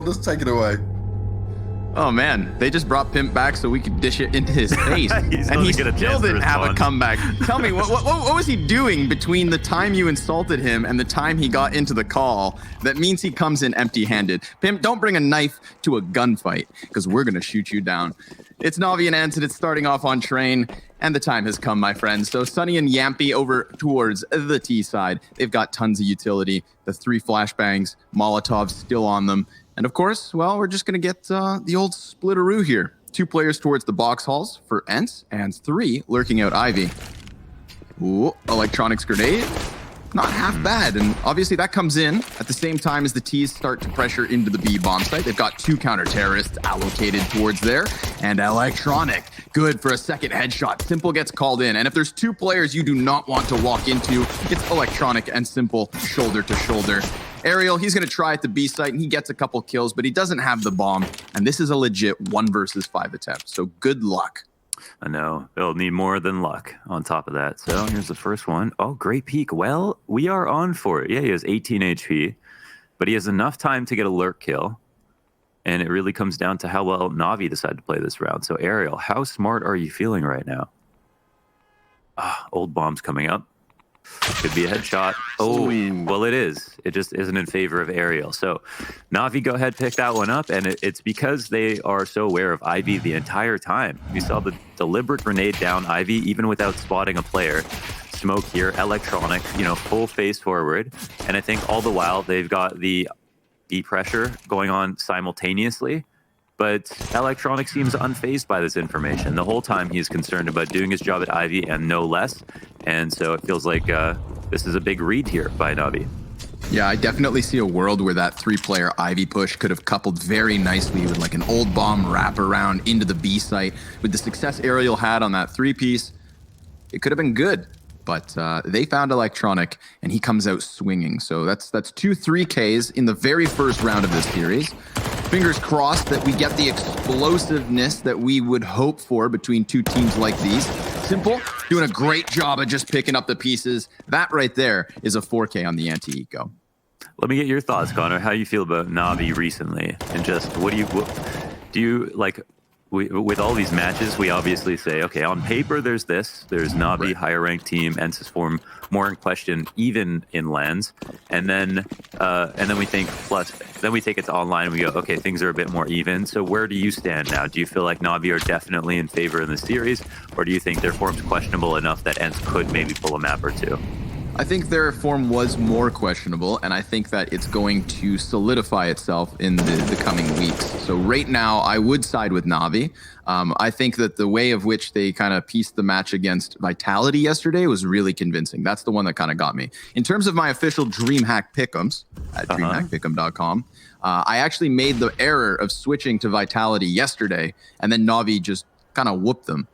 Let's take it away. Oh man, they just brought Pimp back so we could dish it into his face, and he still didn't have a comeback. Tell me, what was he doing between the time you insulted him and the time he got into the call that means he comes in empty-handed? Pimp, don't bring a knife to a gunfight, because we're gonna shoot you down. It's NAVI and ENCE, and it's starting off on train, and the time has come, my friends. So Sunny and Yampy over towards the T side. They've got tons of utility. The 3 flashbangs, Molotovs still on them. And of course, well, we're just going to get the old splitteroo here. 2 players towards the box halls for ENCE, and 3 lurking out Ivy. Ooh, electronics grenade. Not half bad, and obviously that comes in at the same time as the T's start to pressure into the B bomb site. They've got 2 counter-terrorists allocated towards there, and electronic, good for a second headshot. Simple gets called in, and if there's 2 players you do not want to walk into, it's electronic and Simple shoulder to shoulder. Aerial, he's going to try at the B site, and he gets a couple kills, but he doesn't have the bomb, and this is a legit 1 versus 5 attempt, so good luck. I know. They'll need more than luck on top of that. So here's the first one. Oh, great peek. Well, we are on for it. Yeah, he has 18 HP, but he has enough time to get a lurk kill, and it really comes down to how well NAVI decided to play this round. So Aerial, how smart are you feeling right now? Old bomb's coming up. Could be a headshot. Oh, well, it is. It just isn't in favor of Aerial. So NAVI, go ahead, pick that one up. And it's because they are so aware of Ivy the entire time. You saw the deliberate grenade down Ivy, even without spotting a player. Smoke here, electronic, full face forward. And I think all the while they've got the E pressure going on simultaneously. But Electronic seems unfazed by this information. The whole time he's concerned about doing his job at Ivy and no less. And so it feels like this is a big read here by NAVI. Yeah, I definitely see a world where that 3-player Ivy push could have coupled very nicely with like an old bomb wrap around into the B site. With the success Aerial had on that 3-piece, it could have been good. But they found Electronic, and he comes out swinging. So that's 2 3Ks in the very first round of this series. Fingers crossed that we get the explosiveness that we would hope for between 2 teams like these. Simple, doing a great job of just picking up the pieces. That right there is a 4K on the anti-eco. Let me get your thoughts, Connor. How you feel about NAVI recently? And just what do you like? With all these matches, we obviously say, okay, on paper, there's NAVI, right. Higher ranked team, ENCE's form more in question, even in lands, and then we think then we take it to online and we go, okay, things are a bit more even. So where do you stand now? Do you feel like NAVI are definitely in favor in the series, or do you think their form's questionable enough that ENCE could maybe pull a map or 2? I think their form was more questionable, and I think that it's going to solidify itself in the coming weeks. So right now, I would side with NAVI. I think that the way of which they kind of pieced the match against Vitality yesterday was really convincing. That's the one that kind of got me. In terms of my official DreamHack pick'ems at DreamHackPick'em.com, I actually made the error of switching to Vitality yesterday, and then NAVI just kind of whooped them.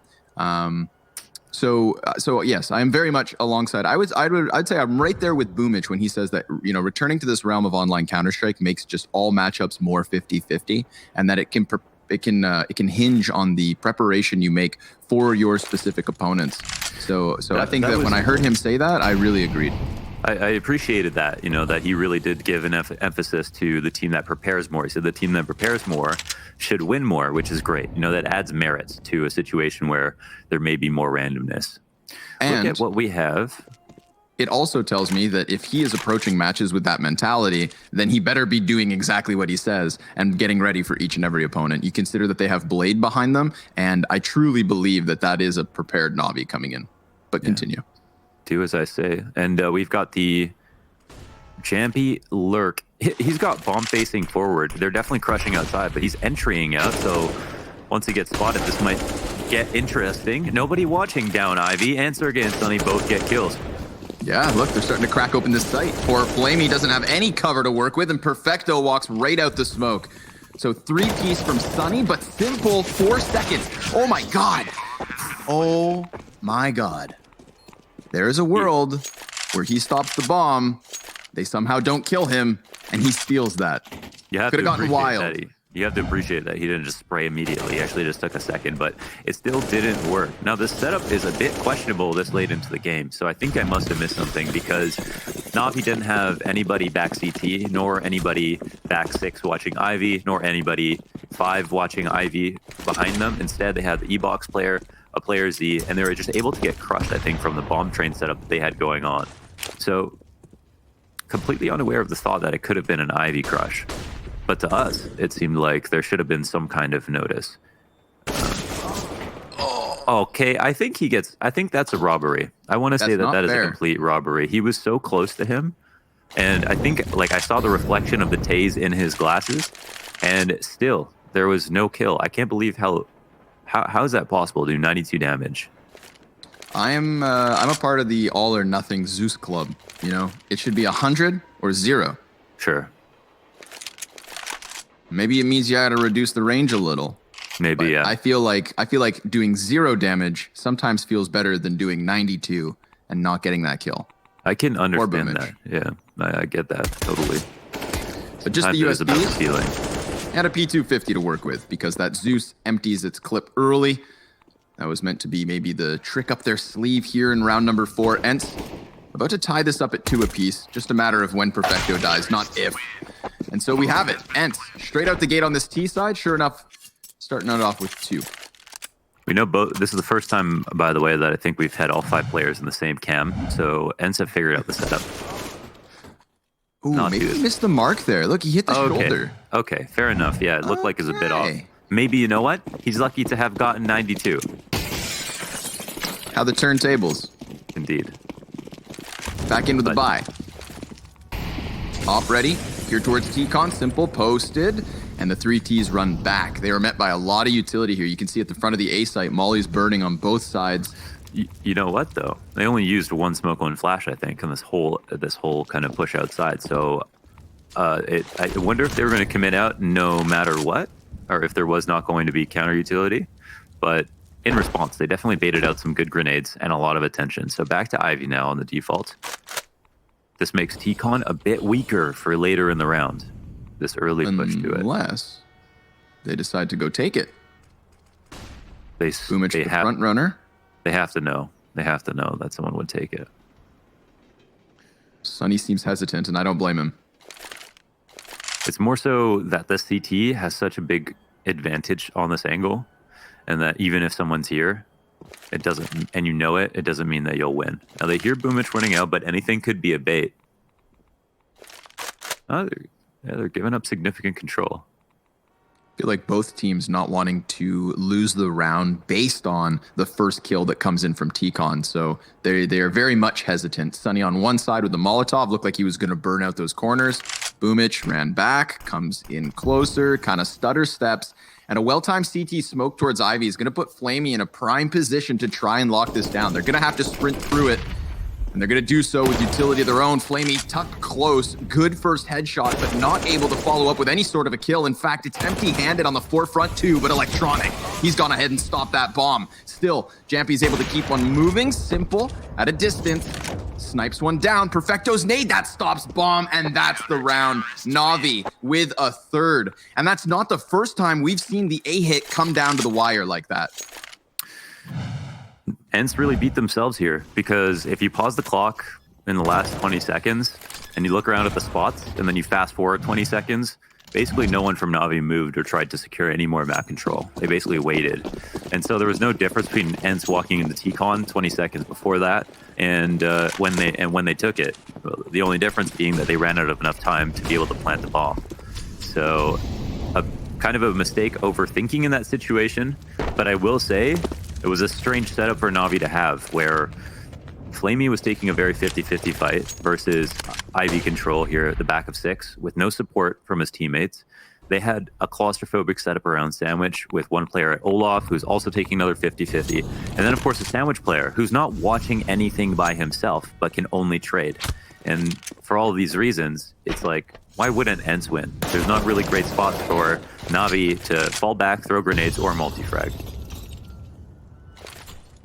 So yes, I am very much alongside. I'd say I'm right there with Boomich when he says that, returning to this realm of online Counter-Strike makes just all matchups more 50-50, and that it can hinge on the preparation you make for your specific opponents. So I think that when I heard him say that, I really agreed. I appreciated that, that he really did give an emphasis to the team that prepares more. He said the team that prepares more should win more, which is great. That adds merit to a situation where there may be more randomness. And look at what we have. It also tells me that if he is approaching matches with that mentality, then he better be doing exactly what he says and getting ready for each and every opponent. You consider that they have Blade behind them, and I truly believe that that is a prepared NAVI coming in. But continue. Do as I say. And we've got the Jampy Lurk. He's got bomb facing forward. They're definitely crushing outside, but he's entrying out. So once he gets spotted, this might get interesting. Nobody watching down Ivy. Sergey and Sunny both get kills. Yeah, look, they're starting to crack open this site. Poor Flamey doesn't have any cover to work with, and Perfecto walks right out the smoke. So 3-piece from Sunny, but Simple 4 seconds. Oh my God. Oh my God. There is a world where he stops the bomb, they somehow don't kill him, and he steals that. You have Could have gotten wild. You have to appreciate that he didn't just spray immediately. He actually just took a second, but it still didn't work. Now, the setup is a bit questionable this late into the game, so I think I must have missed something because Navi didn't have anybody back CT, nor anybody back 6 watching Ivy, nor anybody 5 watching Ivy behind them. Instead, they had the E-Box player, a player Z, and they were just able to get crushed, I think, from the bomb train setup that they had going on. So, completely unaware of the thought that it could have been an Ivy crush. But to us, it seemed like there should have been some kind of notice. Okay, I think that's a robbery. I want to say that is a complete robbery. He was so close to him, and I think, like, I saw the reflection of the Taze in his glasses, and still, there was no kill. I can't believe how is that possible to do 92 damage? I'm a part of the all or nothing Zeus club. You know, it should be 100 or 0. Sure. Maybe it means you got to reduce the range a little. Maybe, yeah. I feel like doing 0 damage sometimes feels better than doing 92 and not getting that kill. I can understand that. Yeah, I get that totally. But just the USP had a P250 to work with because that Zeus empties its clip early. That was meant to be maybe the trick up their sleeve here in round number 4. ENCE about to tie this up at 2 apiece. Just a matter of when Perfecto dies, not if. And so we have it. ENCE straight out the gate on this T side. Sure enough, starting out off with 2. We know both. This is the first time, by the way, that I think we've had all 5 players in the same cam. So ENCE have figured out the setup. Ooh, maybe he missed the mark there. Look, he hit the shoulder. Okay, fair enough. Yeah, it looked like it was a bit off. Maybe, you know what? He's lucky to have gotten 92. How the turntables. Indeed. Back into the buy. Op ready. Here towards T-Con. Simple. Posted. And the 3 Ts run back. They were met by a lot of utility here. You can see at the front of the A site, Molly's burning on both sides. You know what, though? They only used 1 smoke, 1 flash, I think, in this whole kind of push outside. So I wonder if they were going to commit out no matter what, or if there was not going to be counter utility. But in response, they definitely baited out some good grenades and a lot of attention. So back to Ivy now on the default. This makes T-Con a bit weaker for later in the round. This early push to it. Unless they decide to go take it. Boomich, the front runner. They have to know. They have to know that someone would take it. Sunny seems hesitant, and I don't blame him. It's more so that the CT has such a big advantage on this angle, and that even if someone's here, it doesn't, and you know it, it doesn't mean that you'll win. Now they hear Boomich running out, but anything could be a bait. Oh, they're giving up significant control. I feel like both teams not wanting to lose the round based on the first kill that comes in from T-Con. So they are very much hesitant. Sunny on one side with the Molotov, looked like he was going to burn out those corners. Boomich ran back, comes in closer, kind of stutter steps. And a well-timed CT smoke towards Ivy is going to put Flamey in a prime position to try and lock this down. They're going to have to sprint through it. And they're going to do so with utility of their own. Flamey tucked close. Good first headshot, but not able to follow up with any sort of a kill. In fact, it's empty-handed on the forefront too, but electronic. He's gone ahead and stopped that bomb. Still, Jampy's able to keep one moving. Simple, at a distance. Snipes one down. Perfecto's nade. That stops bomb, and that's the round. Navi with a 3rd. And that's not the first time we've seen the A-hit come down to the wire like that. ENCE really beat themselves here, because if you pause the clock in the last 20 seconds and you look around at the spots and then you fast forward 20 seconds, basically no one from Navi moved or tried to secure any more map control. They basically waited. And so there was no difference between ENCE walking into T-Con 20 seconds before that and when they took it. The only difference being that they ran out of enough time to be able to plant the bomb. So kind of a mistake overthinking in that situation, but I will say it was a strange setup for Navi to have, where Flamey was taking a very 50-50 fight versus Ivy control here at the back of 6 with no support from his teammates. They had a claustrophobic setup around Sandwich with one player at Olaf who's also taking another 50-50. And then, of course, a Sandwich player who's not watching anything by himself but can only trade. And for all of these reasons, it's like, why wouldn't ENCE win? There's not really great spots for Navi to fall back, throw grenades, or multi-frag.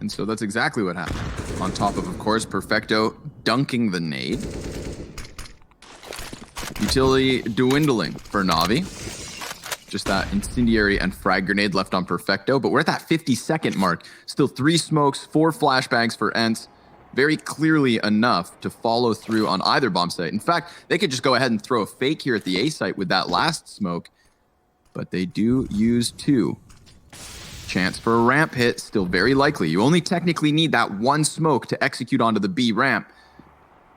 And so that's exactly what happened. On top of course, Perfecto dunking the nade. Utility dwindling for Navi. Just that incendiary and frag grenade left on Perfecto. But we're at that 50-second mark. Still 3 smokes, 4 flashbangs for ENCE. very clearly enough to follow through on either bomb site. In fact, they could just go ahead and throw a fake here at the A site with that last smoke, but they do use 2. Chance for a ramp hit, still very likely. You only technically need that 1 smoke to execute onto the B ramp.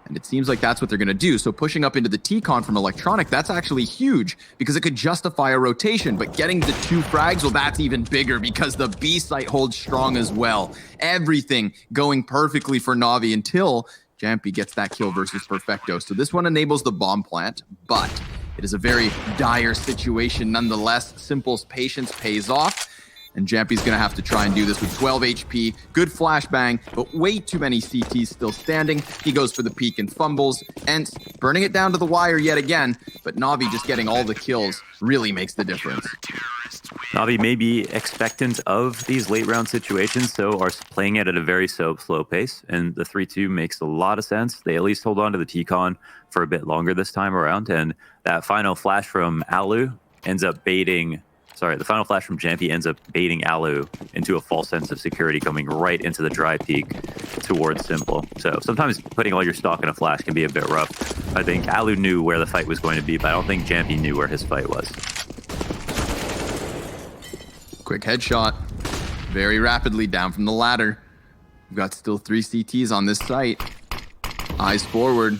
And it seems like that's what they're going to do. So pushing up into the T-Con from Electronic, that's actually huge because it could justify a rotation. But getting the 2 frags, well, that's even bigger because the B site holds strong as well. Everything going perfectly for Navi until Jampy gets that kill versus Perfecto. So this one enables the bomb plant, but it is a very dire situation nonetheless. Simple's patience pays off. And Jampy's going to have to try and do this with 12 HP. Good flashbang, but way too many CTs still standing. He goes for the peek and fumbles. ENCE burning it down to the wire yet again. But Navi just getting all the kills really makes the difference. Navi may be expectant of these late round situations, so are playing it at a very slow pace. And the 3-2 makes a lot of sense. They at least hold on to the T-Con for a bit longer this time around. And that final flash from Alu ends up baiting... Sorry, the final flash from Jampy ends up baiting Alu into a false sense of security, coming right into the dry peak towards Simple. So sometimes putting all your stock in a flash can be a bit rough. I think Alu knew where the fight was going to be, but I don't think Jampy knew where his fight was. Quick headshot. Very rapidly down from the ladder. We've got still 3 CTs on this site. Eyes forward.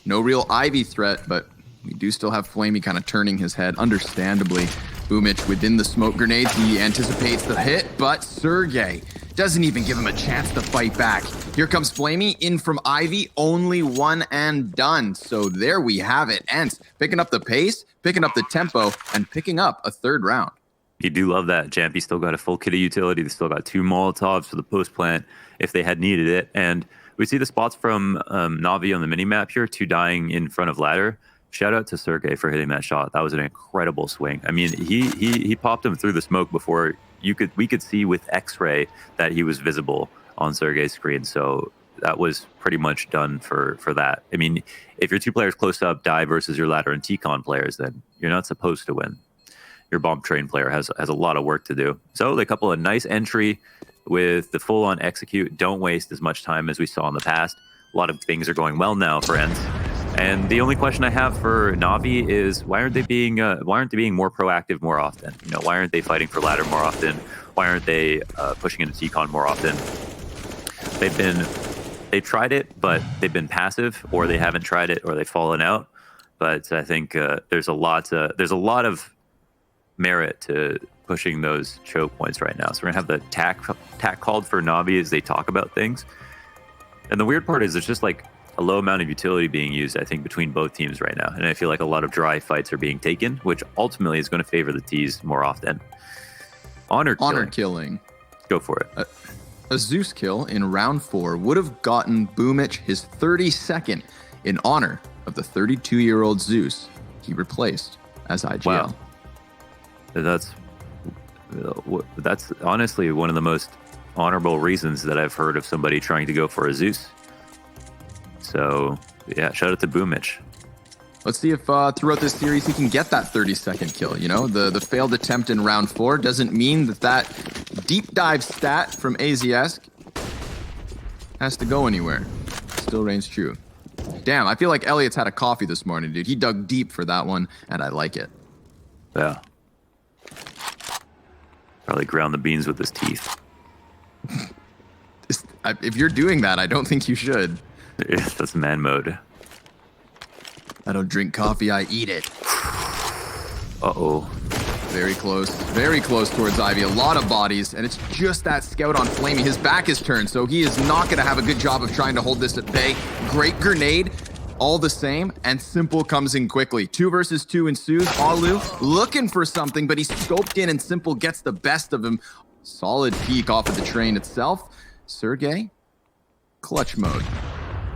No real Ivy threat, but we do still have Flamey kind of turning his head, understandably. Boomich within the smoke grenades. He anticipates the hit, but Sergey doesn't even give him a chance to fight back. Here comes Flamey in from Ivy, only 1 and done. So there we have it. ENCE picking up the pace, picking up the tempo, and picking up a 3rd round. You do love that. Jampy still got a full kit of utility. They still got 2 Molotovs for the post plant if they had needed it. And we see the spots from Navi on the minimap here, 2 dying in front of ladder. Shout out to Sergey for hitting that shot. That was an incredible swing. I mean, he popped him through the smoke before we could see with X-ray that he was visible on Sergey's screen. So that was pretty much done for that. I mean, if your 2 players close up die versus your ladder and T-Con players, then you're not supposed to win. Your bomb train player has a lot of work to do. So they couple a nice entry with the full-on execute. Don't waste as much time as we saw in the past. A lot of things are going well now for ENCE. And the only question I have for Navi is why aren't they being more proactive more often? You know, why aren't they fighting for ladder more often? Why aren't they pushing into T-Con more often? They've tried it, but they've been passive, or they haven't tried it, or they've fallen out. But I think there's a lot of merit to pushing those choke points right now. So we're gonna have the tack called for Navi as they talk about things. And the weird part is it's just like a low amount of utility being used, I think, between both teams right now. And I feel like a lot of dry fights are being taken, which ultimately is going to favor the T's more often. Honor killing. Go for it. A Zeus kill in round 4 would have gotten Boomich his 32nd in honor of the 32-year-old Zeus he replaced as IGL. Wow. That's honestly one of the most honorable reasons that I've heard of somebody trying to go for a Zeus. So, yeah, shout out to Boomich. Let's see if throughout this series he can get that 32nd kill. You know, the failed attempt in round 4 doesn't mean that deep dive stat from AZS has to go anywhere. Still reigns true. Damn, I feel like Elliot's had a coffee this morning, dude. He dug deep for that one, and I like it. Yeah. Probably ground the beans with his teeth. If you're doing that, I don't think you should. That's man mode. I don't drink coffee, I eat it. Uh-oh. Very close towards Ivy. A lot of bodies, and it's just that scout on Flamey. His back is turned, so he is not going to have a good job of trying to hold this at bay. Great grenade, all the same, and Simple comes in quickly. 2 versus 2 ensues. Alu looking for something, but he's scoped in, and Simple gets the best of him. Solid peek off of the train itself. Sergey, clutch mode.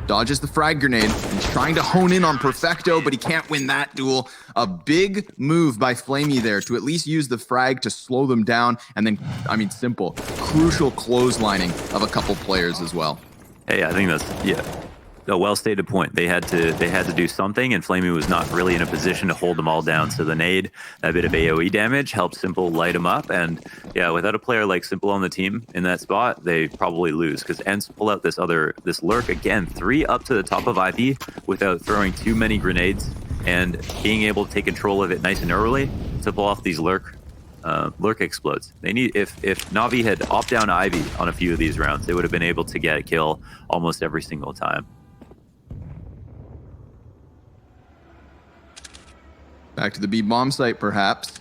Dodges the frag grenade and is trying to hone in on Perfecto, but he can't win that duel. A big move by Flamey there to at least use the frag to slow them down. And then, I mean, Simple, crucial clotheslining of a couple players as well. Hey, I think that's, yeah. A well-stated point. They had to do something, and Flamey was not really in a position to hold them all down. So the nade, that bit of AoE damage, helped Simple light him up. And yeah, without a player like Simple on the team in that spot, they probably lose, because ENCE pull out this lurk again, 3 up to the top of Ivy without throwing too many grenades, and being able to take control of it nice and early to pull off these lurk explodes. They need, if Navi had opt down Ivy on a few of these rounds, they would have been able to get a kill almost every single time. Back to the B bomb site, perhaps.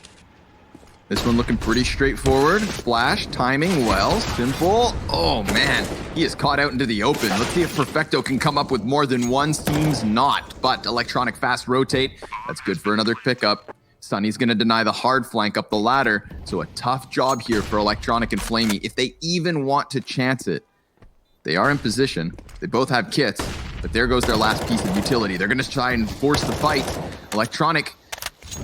This one looking pretty straightforward. Flash, timing, well, Simple. Oh man, he is caught out into the open. Let's see if Perfecto can come up with more than one. Seems not, but Electronic fast rotate. That's good for another pickup. Sunny's gonna deny the hard flank up the ladder. So a tough job here for Electronic and Flamey, if they even want to chance it. They are in position. They both have kits, but there goes their last piece of utility. They're gonna try and force the fight. Electronic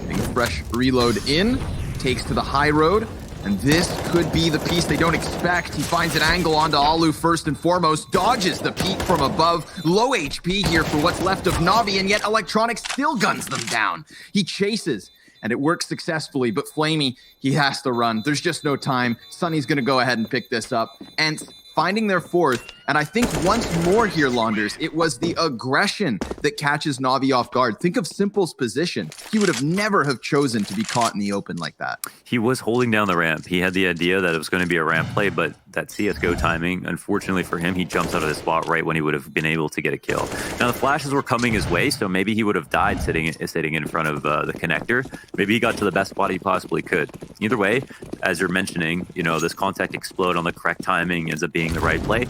getting a fresh reload in, takes to the high road, and this could be the piece they don't expect. He finds an angle onto Alu first and foremost, dodges the peek from above. Low HP here for what's left of Navi, and yet Electronic still guns them down. He chases, and it works successfully, but Flamey, he has to run. There's just no time. Sunny's gonna go ahead and pick this up. ENCE finding their 4th, and I think once more here, Launders, it was the aggression that catches Navi off guard. Think of Simple's position. He would have never have chosen to be caught in the open like that. He was holding down the ramp. He had the idea that it was going to be a ramp play, but that CSGO timing, unfortunately for him, he jumps out of the spot right when he would have been able to get a kill. Now, the flashes were coming his way, so maybe he would have died sitting in front of the connector. Maybe he got to the best spot he possibly could. Either way, as you're mentioning, you know, this contact explode on the correct timing ends up being the right play.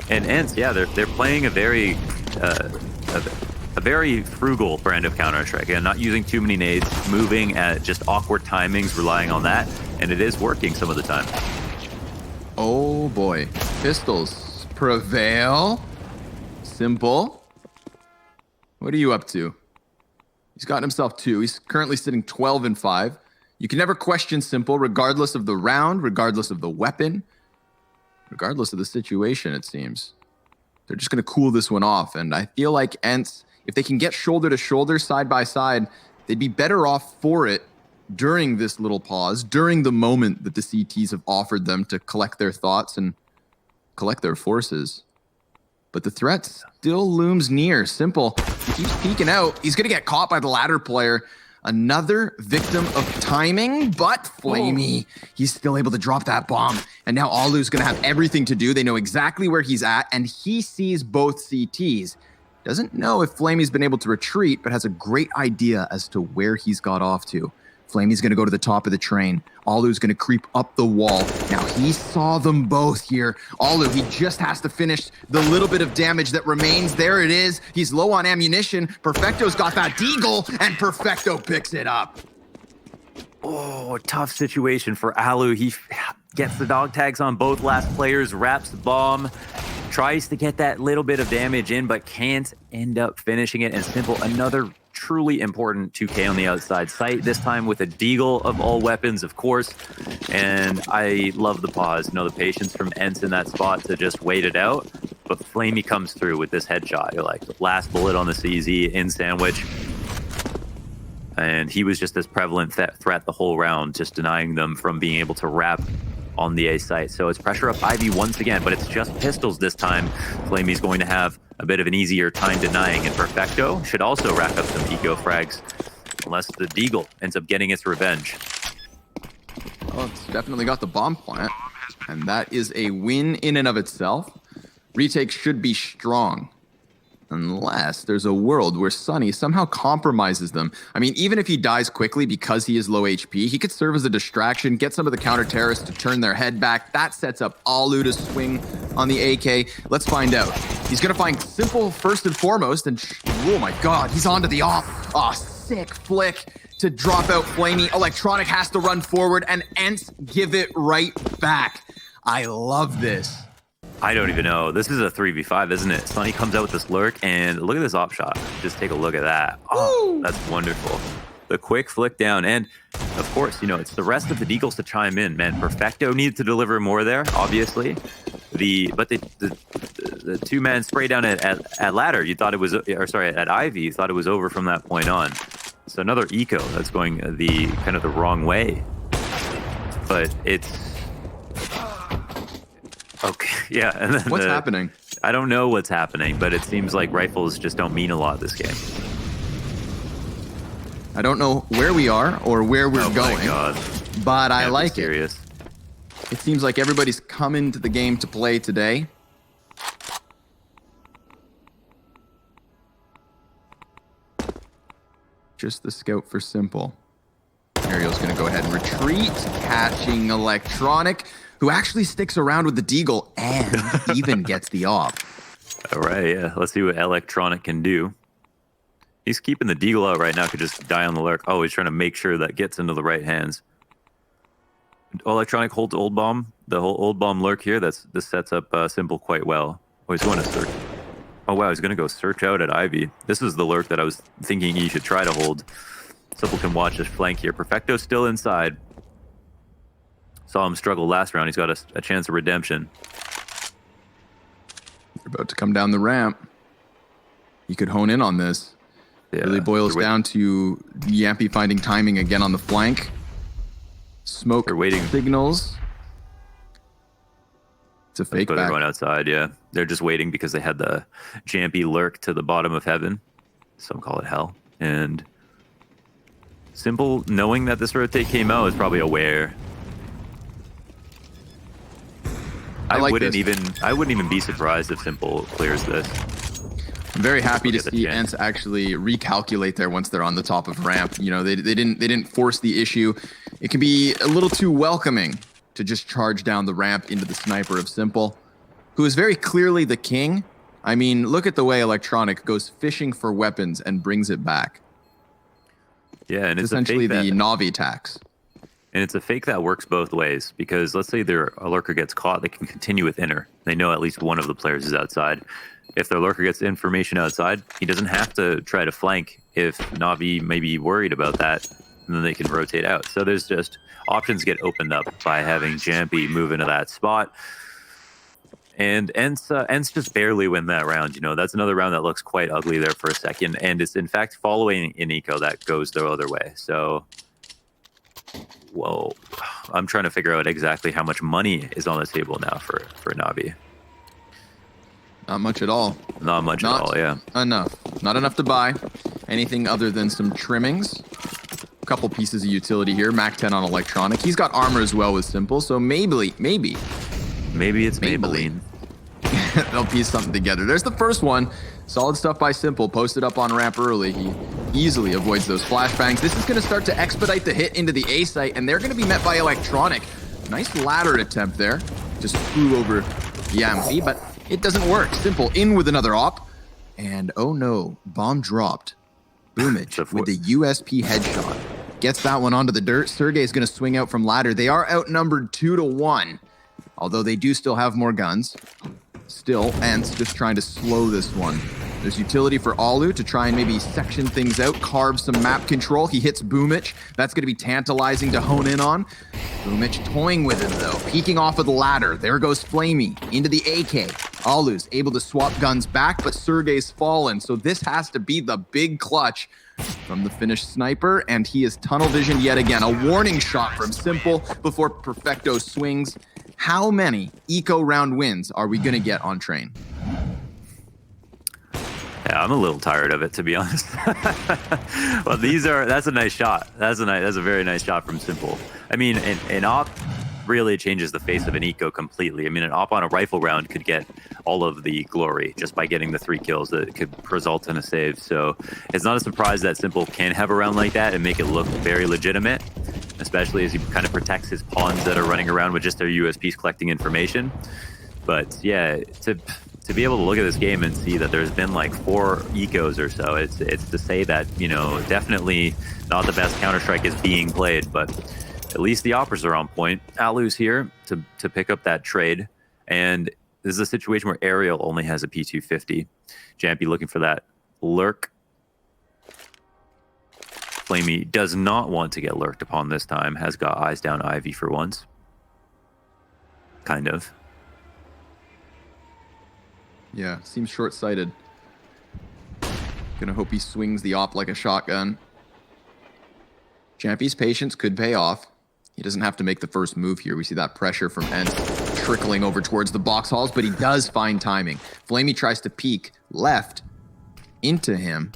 And ENCE, yeah, they're playing a very frugal brand of Counter-Strike. And not using too many nades, moving at just awkward timings, relying on that, and it is working some of the time. Oh boy, pistols prevail. Simple, what are you up to? He's gotten himself 2. He's currently sitting 12-5. You can never question Simple, regardless of the round, regardless of the weapon, regardless of the situation, it seems. They're just going to cool this one off. And I feel like ENCE, if they can get shoulder to shoulder, side by side, they'd be better off for it during this little pause, during the moment that the CTs have offered them to collect their thoughts and collect their forces. But the threat still looms near. Simple, he keeps peeking out. He's going to get caught by the ladder player. Another victim of timing, but Flamey, he's still able to drop that bomb. And now Alu's going to have everything to do. They know exactly where he's at, and he sees both CTs. Doesn't know if Flamey's been able to retreat, but has a great idea as to where he's got off to. Flamey's going to go to the top of the train. Alu's going to creep up the wall. Now, he saw them both here. Alu, he just has to finish the little bit of damage that remains. There it is. He's low on ammunition. Perfecto's got that deagle, and Perfecto picks it up. Oh, tough situation for Alu. He gets the dog tags on both last players, wraps the bomb, tries to get that little bit of damage in, but can't end up finishing it. And Simple, another truly important 2K on the outside site, this time with a deagle of all weapons, of course. And I love the pause, the patience from ENCE in that spot to just wait it out. But Flamey comes through with this headshot. You're like, last bullet on the CZ in sandwich. And he was just this prevalent threat the whole round, just denying them from being able to wrap on the A site. So it's pressure up Ivy once again, but it's just pistols this time. Flamey's going to have a bit of an easier time denying, and Perfecto should also rack up some eco frags, unless the deagle ends up getting its revenge. Oh, it's definitely got the bomb plant, and that is a win in and of itself. Retake should be strong, unless there's a world where Sunny somehow compromises them. I mean, even if he dies quickly because he is low HP, he could serve as a distraction, get some of the counter-terrorists to turn their head back. That sets up Alu to swing on the AK. Let's find out. He's going to find Simple first and foremost, and oh my god, he's onto the off. Oh, sick flick to drop out Flamey. Electronic has to run forward, and ENCE give it right back. I love this. I don't even know. This is a 3v5, isn't it? Sunny comes out with this lurk, and look at this op shot. Just take a look at that. Oh, that's wonderful. The quick flick down, and of course, it's the rest of the deagles to chime in, man. Perfecto needs to deliver more there, obviously. the two-man spray down at ladder, you thought it was, or sorry, at Ivy, you thought it was over from that point on. So another eco that's going the kind of the wrong way. But it's okay, yeah. And then what's happening? I don't know what's happening, but it seems like rifles just don't mean a lot this game. I don't know where we are or where we're going. My God. But I like serious. It seems like everybody's come into the game to play today. Just the scout for Simple. Ariel's going to go ahead and retreat, catching Electronic, who actually sticks around with the Deagle and even gets the op. All right, yeah. Let's see what Electronic can do. He's keeping the Deagle out right now. Could just die on the lurk. Oh, he's trying to make sure that gets into the right hands. Electronic holds Old Bomb. The whole Old Bomb lurk here. This sets up Simple quite well. Oh, he's going to search. Oh, wow. He's going to go search out at Ivy. This is the lurk that I was thinking he should try to hold. Simple can watch this flank here. Perfecto's still inside. Saw him struggle last round. He's got a chance of redemption. You're about to come down the ramp. You could hone in on this. Yeah, really boils down to Yampy finding timing again on the flank. Smoke they're waiting. Signals. It's a fake back. They're going outside, yeah. They're just waiting because they had the Jampy lurk to the bottom of heaven. Some call it hell. And Simple, knowing that this rotate came out, is probably aware. I wouldn't even be surprised if Simple clears this. I'm very happy to see ENCE actually recalculate there once they're on the top of ramp. You know, they didn't force the issue. It can be a little too welcoming to just charge down the ramp into the sniper of Simple, who is very clearly the king. I mean, look at the way Electronic goes fishing for weapons and brings it back. Yeah, and it's essentially the NAVI tax. And it's a fake that works both ways, because let's say a lurker gets caught, they can continue with inner. They know at least one of the players is outside. If their lurker gets information outside, he doesn't have to try to flank if Navi may be worried about that, and then they can rotate out. So there's just options get opened up by having Jampy move into that spot. And ENCE just barely win that round. You know, that's another round that looks quite ugly there for a second. And it's in fact following an eco that goes the other way. So, whoa, I'm trying to figure out exactly how much money is on the table now for Navi. Not much at all. Not much at all, yeah. Enough. Not enough to buy anything other than some trimmings. A couple pieces of utility here. Mac 10 on Electronic. He's got armor as well with Simple, so maybe it's Maybelline. They'll piece something together. There's the first one. Solid stuff by Simple. Posted up on ramp early. He easily avoids those flashbangs. This is going to start to expedite the hit into the A site, and they're going to be met by Electronic. Nice ladder attempt there. Just flew over Yampy, but it doesn't work. Simple in with another op. And oh no, bomb dropped. Boomage with the USP headshot. Gets that one onto the dirt. Sergey's going to swing out from ladder. They are outnumbered 2-1. Although they do still have more guns. Still, ENCE just trying to slow this one. There's utility for Alu to try and maybe section things out, carve some map control. He hits Boomich. That's going to be tantalizing to hone in on. Boomich toying with him, though. Peeking off of the ladder. There goes Flamey into the AK. Alu's able to swap guns back, but Sergey's fallen. So this has to be the big clutch from the Finnish sniper, and he is tunnel visioned yet again. A warning shot from Simple before Perfecto swings. How many eco round wins are we going to get on Train? Yeah, I'm a little tired of it, to be honest. Well, that's a nice shot. That's a very nice shot from Simple. I mean, an op really changes the face of an eco completely. I mean, an op on a rifle round could get all of the glory just by getting the 3 kills that could result in a save. So it's not a surprise that Simple can have a round like that and make it look very legitimate, especially as he kind of protects his pawns that are running around with just their USPs collecting information. But yeah, to be able to look at this game and see that there's been like 4 ecos or so, it's to say that, you know, definitely not the best Counter-Strike is being played, but at least the operas are on point. Alu's here to pick up that trade, and this is a situation where Ariel only has a P250. Jampy looking for that lurk. Flamey does not want to get lurked upon this time, has got eyes down Ivy for once. Kind of. Yeah, seems short-sighted. Gonna hope he swings the op like a shotgun. Champy's patience could pay off. He doesn't have to make the first move here. We see that pressure from ENCE trickling over towards the box halls, but he does find timing. Flamey tries to peek left into him.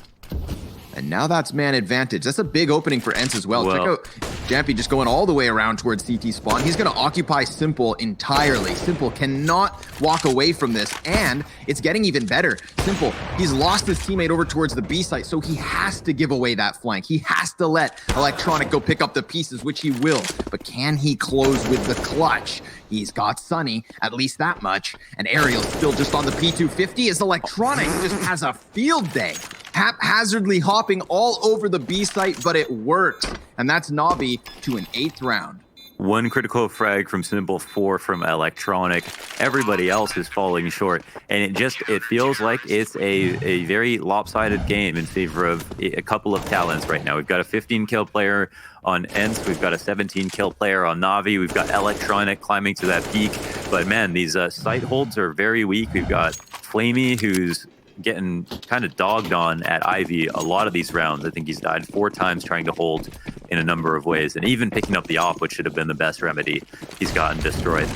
And now that's man advantage. That's a big opening for ENCE as well. Check out Jampy just going all the way around towards CT spawn. He's going to occupy Simple entirely. Simple cannot walk away from this, and it's getting even better. Simple, he's lost his teammate over towards the B site, so he has to give away that flank. He has to let Electronic go pick up the pieces, which he will. But can he close with the clutch? He's got Sunny, at least that much. And Ariel's still just on the P250 as Electronic just has a field day. Haphazardly hopping all over the B site, but it works. And that's NAVI to an 8th round. 1 critical frag from Simple, 4 from Electronic. Everybody else is falling short. And it feels like it's a very lopsided game in favor of a couple of talents right now. We've got a 15 kill player on ENCE. We've got a 17 kill player on NAVI. We've got Electronic climbing to that peak. But man, these site holds are very weak. We've got Flamey, who's getting kind of dogged on at Ivy a lot of these rounds. I think he's died 4 times trying to hold in a number of ways, and even picking up the op, which should have been the best remedy, he's gotten destroyed.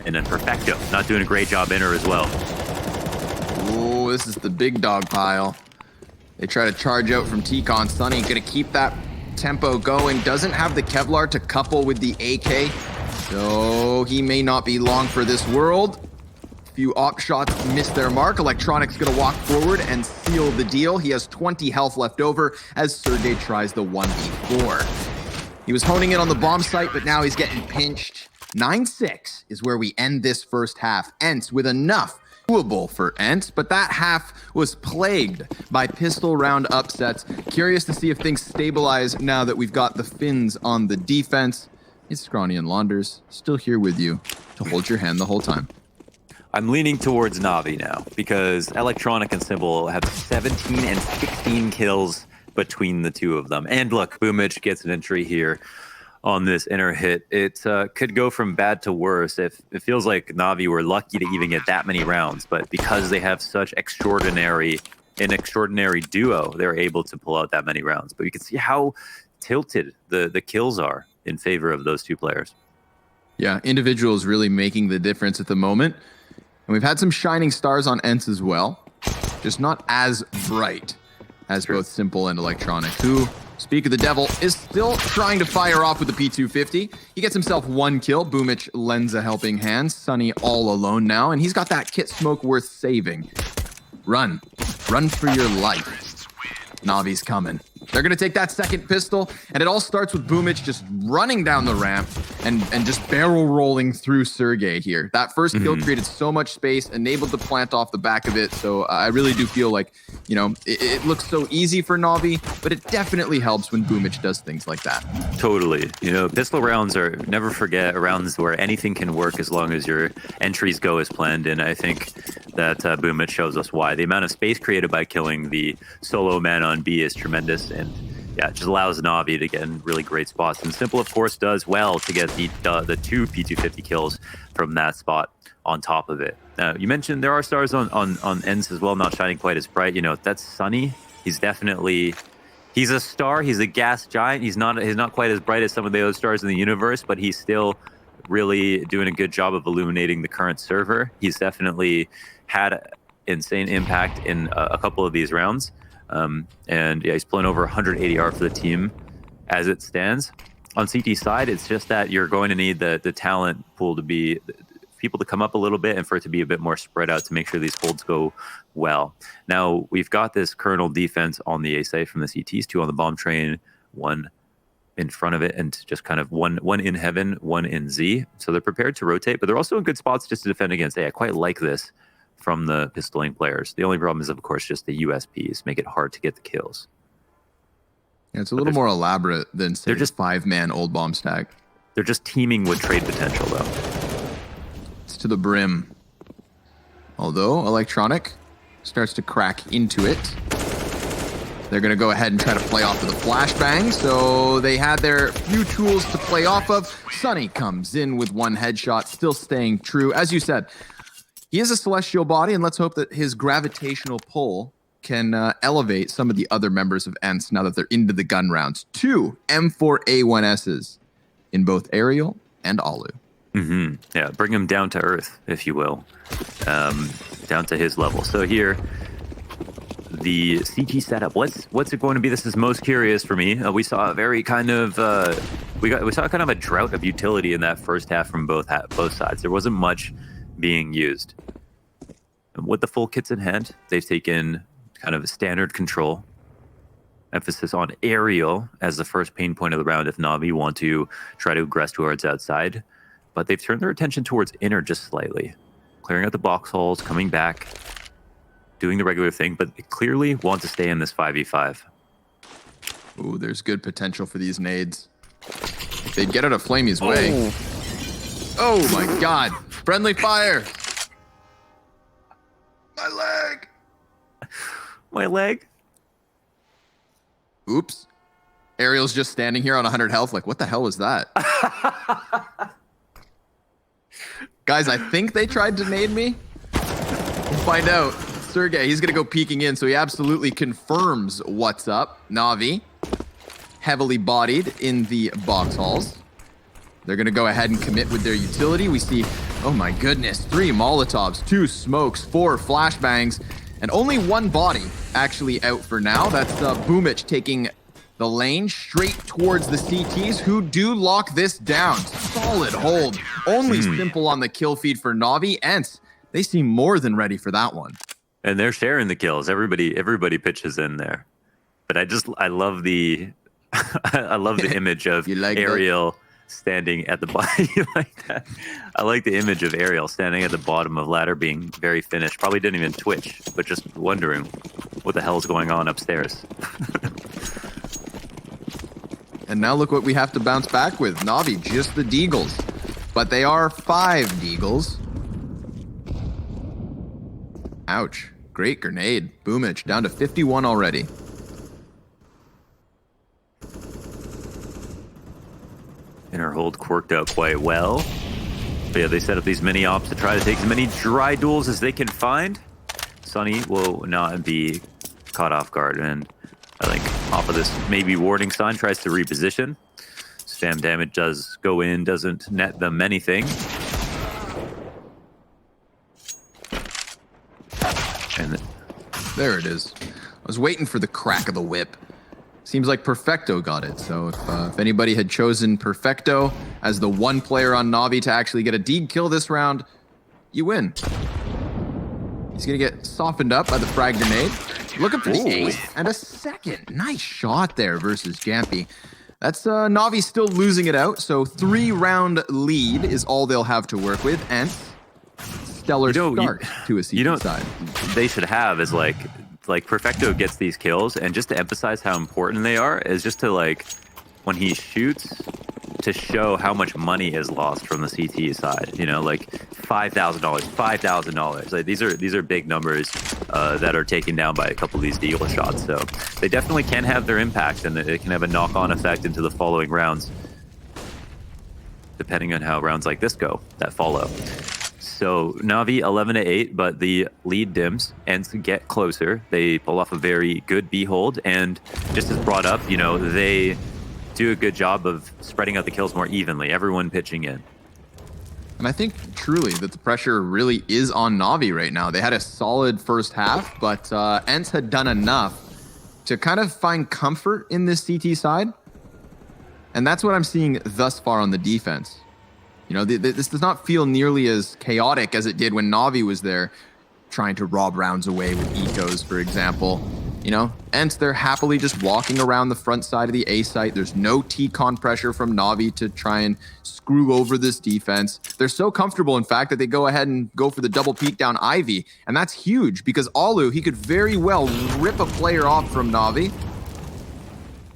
And then Perfecto, not doing a great job in her as well. Oh, this is the big dog pile. They try to charge out from T-Con. Sunny gonna keep that tempo going. Doesn't have the Kevlar to couple with the AK, so he may not be long for this world. Few op shots miss their mark. Electronic's gonna walk forward and seal the deal. He has 20 health left over as Sergey tries the 1v4. He was honing in on the bomb site, but now he's getting pinched. 9-6 is where we end this first half. ENCE with enough doable for ENCE, but that half was plagued by pistol round upsets. Curious to see if things stabilize now that we've got the Finns on the defense. It's Scrawny and Launders still here with you to hold your hand the whole time. I'm leaning towards NAVI now because Electronic and Simple have 17 and 16 kills between the two of them. And look, Boomich gets an entry here on this inner hit. It could go from bad to worse. If it feels like NAVI were lucky to even get that many rounds, but because they have such an extraordinary duo, they're able to pull out that many rounds. But you can see how tilted the kills are in favor of those two players. Yeah, individuals really making the difference at the moment. And we've had some shining stars on ENCE as well, just not as bright as both Simple and Electronic, who, speak of the devil, is still trying to fire off with the P250. He gets himself 1 kill. Boomich lends a helping hand. Sunny all alone now, and he's got that kit smoke worth saving. Run. Run for your life. Navi's coming. They're going to take that second pistol, and it all starts with Boomich just running down the ramp and just barrel rolling through Sergey here. That first kill created so much space, enabled the plant off the back of it, so I really do feel like, you know, it looks so easy for Navi, but it definitely helps when Boomich does things like that. Totally. You know, pistol rounds are, never forget, rounds where anything can work as long as your entries go as planned, and I think that Boomich shows us why. The amount of space created by killing the solo man on B is tremendous, and yeah, it just allows Navi to get in really great spots. And Simple, of course, does well to get the 2 P250 kills from that spot on top of it. You mentioned there are stars on ENCE as well, not shining quite as bright. You know, that's Sunny. He's a star. He's a gas giant. He's not quite as bright as some of the other stars in the universe, but he's still really doing a good job of illuminating the current server. He's definitely had insane impact in a couple of these rounds. And yeah, he's pulling over 180 R for the team as it stands. On CT side, it's just that you're going to need the talent pool to be people to come up a little bit and for it to be a bit more spread out to make sure these holds go well. Now, we've got this kernel defense on the A site from the CTs, 2 on the bomb train, 1 in front of it, and just kind of one in heaven, 1 in Z. So they're prepared to rotate, but they're also in good spots just to defend against A. I quite like this from the pistoling players. The only problem is, of course, just the USPs make it hard to get the kills. Yeah, it's a little more elaborate than, say, they're just 5-man old bomb stack. They're just teaming with trade potential, though. It's to the brim. Although Electronic starts to crack into it. They're going to go ahead and try to play off of the flashbang. So they had their few tools to play off of. Sunny comes in with 1 headshot, still staying true. As you said, He is a celestial body, and let's hope that his gravitational pull can elevate some of the other members of ENCE now that they're into the gun rounds. 2 M4A1Ss in both Aerial and Alu. Mm-hmm. Yeah, bring him down to earth, if you will, down to his level. So here, the CT setup. What's it going to be? This is most curious for me. We saw a very kind of we saw kind of a drought of utility in that first half from both sides. There wasn't much being used. And with the full kits in hand, they've taken kind of a standard control. Emphasis on aerial as the first pain point of the round if NAVI want to try to aggress towards outside. But they've turned their attention towards inner just slightly. Clearing out the box holes, coming back, doing the regular thing, but they clearly want to stay in this 5v5. Ooh, there's good potential for these nades. If they get out of Flamey's way. Oh my god. Friendly fire. My leg. My leg. Oops. Ariel's just standing here on 100 health. Like, what the hell was that? Guys, I think they tried to nade me. We'll find out. Sergey, he's going to go peeking in, so he absolutely confirms what's up. NAVI, heavily bodied in the box halls. They're going to go ahead and commit with their utility. We see, oh my goodness, 3 Molotovs, 2 smokes, 4 flashbangs, and only 1 body actually out for now. That's Boomich taking the lane straight towards the CTs, who do lock this down. Solid hold. Only simple on the kill feed for NAVI. ENCE, they seem more than ready for that one. And they're sharing the kills. Everybody pitches in there. But I love the I love the image of like Aerial standing at the bottom. You like that? I like the image of Aerial standing at the bottom of ladder, being very finished. Probably didn't even twitch, but just wondering what the hell is going on upstairs. And now look what we have to bounce back with. NAVI, just the Deagles. But they are 5 Deagles. Ouch. Great grenade. Boomich down to 51 already. Inner hold quirked out quite well. But yeah, they set up these mini ops to try to take as many dry duels as they can find. Sunny will not be caught off guard, and I think off of this maybe warning sign tries to reposition. Spam damage does go in, doesn't net them anything. And there it is. I was waiting for the crack of the whip. Seems like Perfecto got it. So if anybody had chosen Perfecto as the one player on NAVI to actually get a Deag kill this round, you win. He's going to get softened up by the frag grenade. Looking for the ace and a second. Nice shot there versus Jampy. That's NAVI still losing it out. So 3-round lead is all they'll have to work with. And stellar start to a CT side. They should have is like Perfecto gets these kills, and just to emphasize how important they are is just to, like, when he shoots, to show how much money is lost from the CT side. You know, like $5,000, $5,000. Like these are big numbers that are taken down by a couple of these deagle shots. So they definitely can have their impact, and it can have a knock-on effect into the following rounds, depending on how rounds like this go that follow. So NAVI 11-8, but the lead dims and get closer. They pull off a very good B hold, and just as brought up, you know, they do a good job of spreading out the kills more evenly. Everyone pitching in. And I think truly that the pressure really is on NAVI right now. They had a solid first half, but ENCE had done enough to kind of find comfort in this CT side. And that's what I'm seeing thus far on the defense. You know, this does not feel nearly as chaotic as it did when NAVI was there trying to rob rounds away with ecos, for example. You know, ENCE, they're happily just walking around the front side of the A site. There's no T-con pressure from NAVI to try and screw over this defense. They're so comfortable, in fact, that they go ahead and go for the double peek down Ivy. And that's huge because Alu, he could very well rip a player off from NAVI.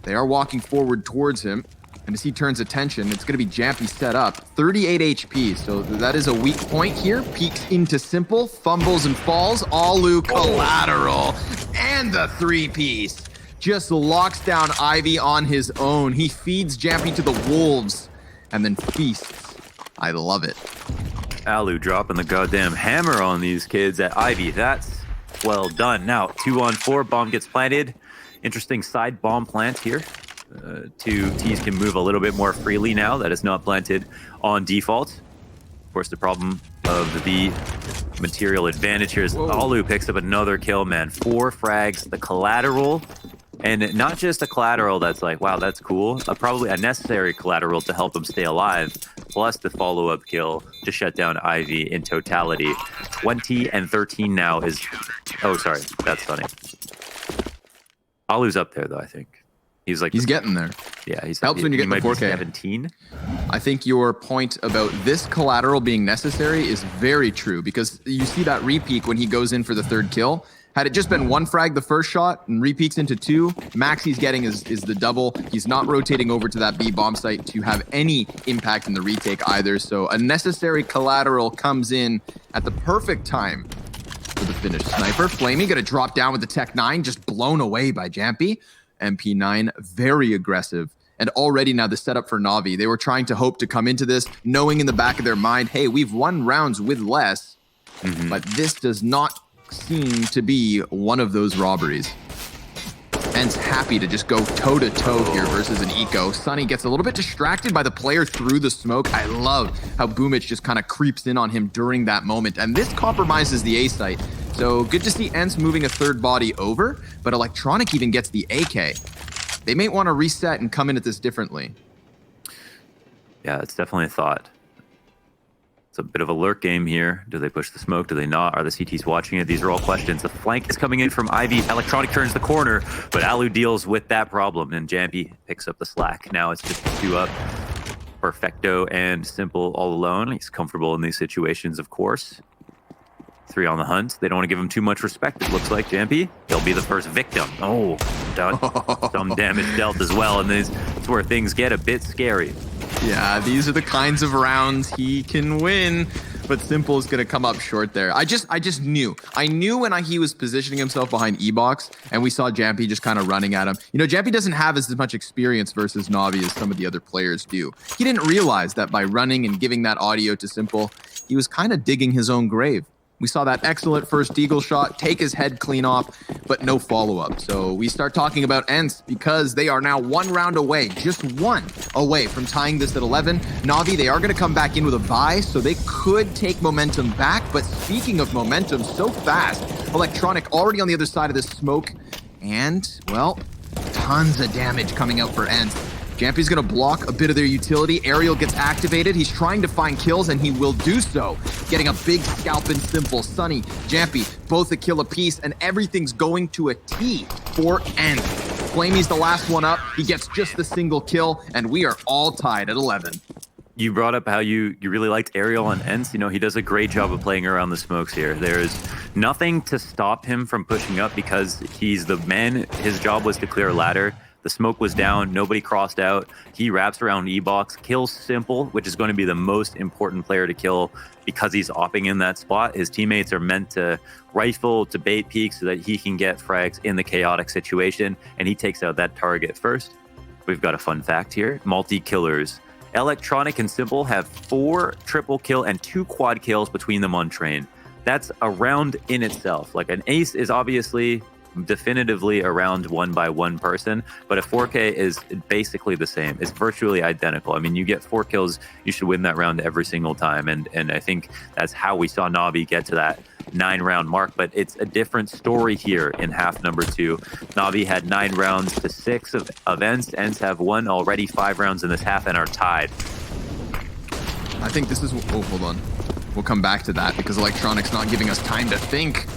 They are walking forward towards him. And as he turns attention, it's going to be Jampy set up. 38 HP, so that is a weak point here. Peeks into simple, fumbles and falls. Alu collateral. And the 3-piece. Just locks down Ivy on his own. He feeds Jampy to the wolves and then feasts. I love it. Alu dropping the goddamn hammer on these kids at Ivy. That's well done. Now, 2-on-4, bomb gets planted. Interesting side bomb plant here. Two T's can move a little bit more freely now that it's not planted on default. Of course, the problem of the material advantage here is Alu picks up another kill, man. 4 frags, the collateral. And not just a collateral that's like, wow, that's cool. Probably a necessary collateral to help him stay alive, plus the follow-up kill to shut down Ivy in totality. 20 and 13 now is... Oh, sorry. That's funny. Alu's up there, though, I think. He's getting there. Yeah, he's helps when you get the 4K. 17. I think your point about this collateral being necessary is very true, because you see that repeak when he goes in for the 3rd kill. Had it just been 1 frag the first shot and repeaks into 2, max he's getting is the double. He's not rotating over to that B bomb site to have any impact in the retake either. So a necessary collateral comes in at the perfect time for the finish. Sniper, Flamey gonna drop down with the Tech 9, just blown away by Jampy. MP9, very aggressive. And already now the setup for Navi. They were trying to hope to come into this, knowing in the back of their mind, hey, we've won rounds with less, but this does not seem to be one of those robberies. ENCE happy to just go toe-to-toe here versus an eco. Sunny gets a little bit distracted by the player through the smoke. I love how Boomich just kind of creeps in on him during that moment. And this compromises the A site. So good to see ENCE moving a 3rd body over, but Electronic even gets the AK. They may want to reset and come in at this differently. Yeah, it's definitely a thought. It's a bit of a lurk game here. Do they push the smoke? Do they not? Are the CTs watching it? These are all questions. The flank is coming in from Ivy. Electronic turns the corner, but Alu deals with that problem, and Jampy picks up the slack. Now it's just 2 up. Perfecto and Simple all alone. He's comfortable in these situations, of course. 3 on the hunt. They don't want to give him too much respect, it looks like. Jampy, he'll be the first victim. Oh, some damage dealt as well, and it's where things get a bit scary. Yeah, these are the kinds of rounds he can win, but Simple is going to come up short there. I just knew. I knew when he was positioning himself behind E-Box, and we saw Jampy just kind of running at him. You know, Jampy doesn't have as much experience versus Navi as some of the other players do. He didn't realize that by running and giving that audio to Simple, he was kind of digging his own grave. We saw that excellent first Deagle shot, take his head clean off, but no follow-up. So we start talking about ENCE because they are now 1 round away, just 1 away from tying this at 11. Navi, they are going to come back in with a bye, so they could take momentum back. But speaking of momentum, so fast, Electronic already on the other side of this smoke. And, well, tons of damage coming out for ENCE. Jampy's going to block a bit of their utility. Aerial gets activated. He's trying to find kills, and he will do so. Getting a big scalp and Simple. Sunny, Jampy, both a kill apiece, and everything's going to a T for ENCE. Flamey's the last one up. He gets just the single kill, and we are all tied at 11. You brought up how you really liked Aerial on ENCE. You know, he does a great job of playing around the smokes here. There's nothing to stop him from pushing up because he's the man. His job was to clear ladder. The smoke was down, nobody crossed out. He wraps around E-Box, kills Simple, which is going to be the most important player to kill because he's opping in that spot. His teammates are meant to rifle, to bait peek so that he can get frags in the chaotic situation, and he takes out that target first. We've got a fun fact here. Multi-killers. Electronic and Simple have 4 triple kill and 2 quad kills between them on train. That's a round in itself. Like an ace is obviously definitively around 1 by 1 person, but a 4K is basically the same. It's virtually identical. I mean, you get 4 kills, you should win that round every single time, and I think that's how we saw Navi get to that 9-round mark. But it's a different story here in half number 2. Navi had 9 rounds to 6 of ENCE. ENCE have won already 5 rounds in this half and are tied. I think this is... Oh, hold on. We'll come back to that because Electronic's not giving us time to think.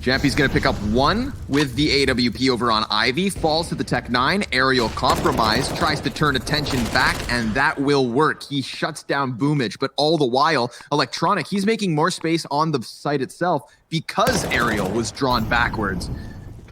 Jampy's going to pick up 1 with the AWP over on Ivy, falls to the Tech 9, Aerial compromise, tries to turn attention back, and that will work. He shuts down Boomich, but all the while, Electronic, he's making more space on the site itself because Aerial was drawn backwards.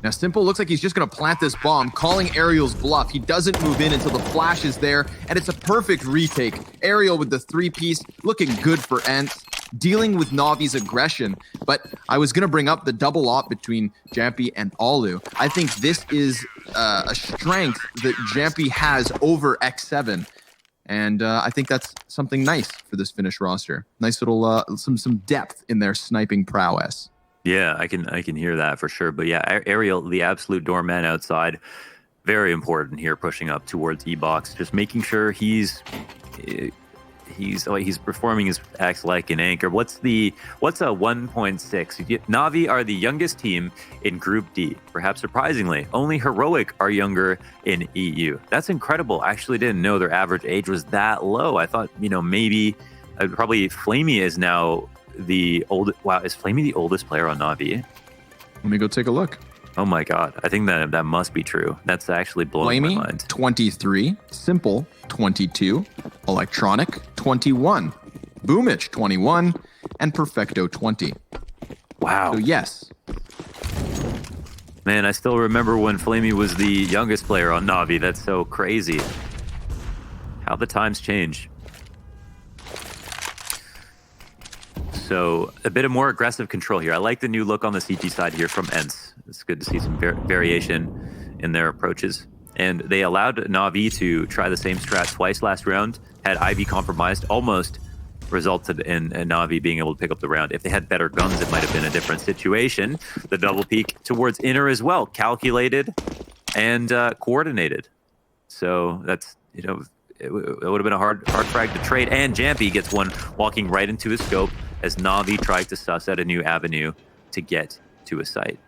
Now, Simple looks like he's just going to plant this bomb, calling Aerial's bluff. He doesn't move in until the flash is there, and it's a perfect retake. Aerial with the 3-piece, looking good for ENCE, dealing with Navi's aggression. But I was going to bring up the double op between Jampy and Alu. I think this is a strength that Jampy has over X7. And I think that's something nice for this Finnish roster. Nice little some depth in their sniping prowess. Yeah, I can hear that for sure. But yeah, Ariel, the absolute doorman outside, very important here, pushing up towards E-Box, just making sure he's performing his acts like an anchor. What's a 1.6? Navi are the youngest team in Group D. Perhaps surprisingly, only Heroic are younger in EU. That's incredible. I actually didn't know their average age was that low. I thought, maybe probably Flamey is now the oldest. Wow, is Flamey the oldest player on Navi? Let me go take a look. Oh my God, I think that must be true. That's actually blowing my mind. 23, Simple 22, Electronic 21, Boomich 21, and Perfecto 20. Wow. So yes. Man, I still remember when Flamey was the youngest player on Navi. That's so crazy. How the times change. So a bit of more aggressive control here. I like the new look on the CT side here from ENCE. It's good to see some variation in their approaches. And they allowed Navi to try the same strat twice last round. Had Ivy compromised, almost resulted in Navi being able to pick up the round. If they had better guns, it might have been a different situation. The double peek towards inner as well, calculated and coordinated. So that's, it would have been a hard frag to trade. And Jampy gets one walking right into his scope as Navi tried to suss out a new avenue to get to a site.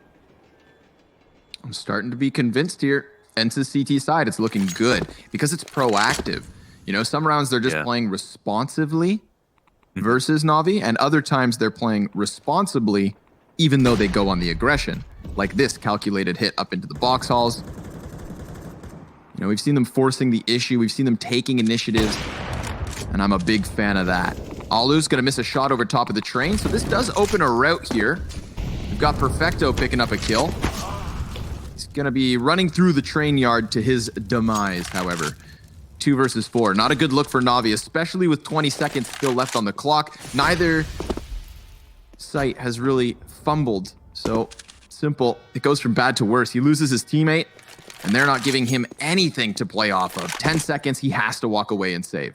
I'm starting to be convinced here. ENCE's CT side, it's looking good because it's proactive. Some rounds they're just playing responsively versus Navi, and other times they're playing responsibly even though they go on the aggression. Like this calculated hit up into the box halls. We've seen them forcing the issue. We've seen them taking initiatives, and I'm a big fan of that. Alu's going to miss a shot over top of the train, so this does open a route here. We've got Perfecto picking up a kill. He's going to be running through the train yard to his demise, however. 2 versus 4. Not a good look for Navi, especially with 20 seconds still left on the clock. Neither site has really fumbled. So, Simple, it goes from bad to worse. He loses his teammate, and they're not giving him anything to play off of. 10 seconds, he has to walk away and save.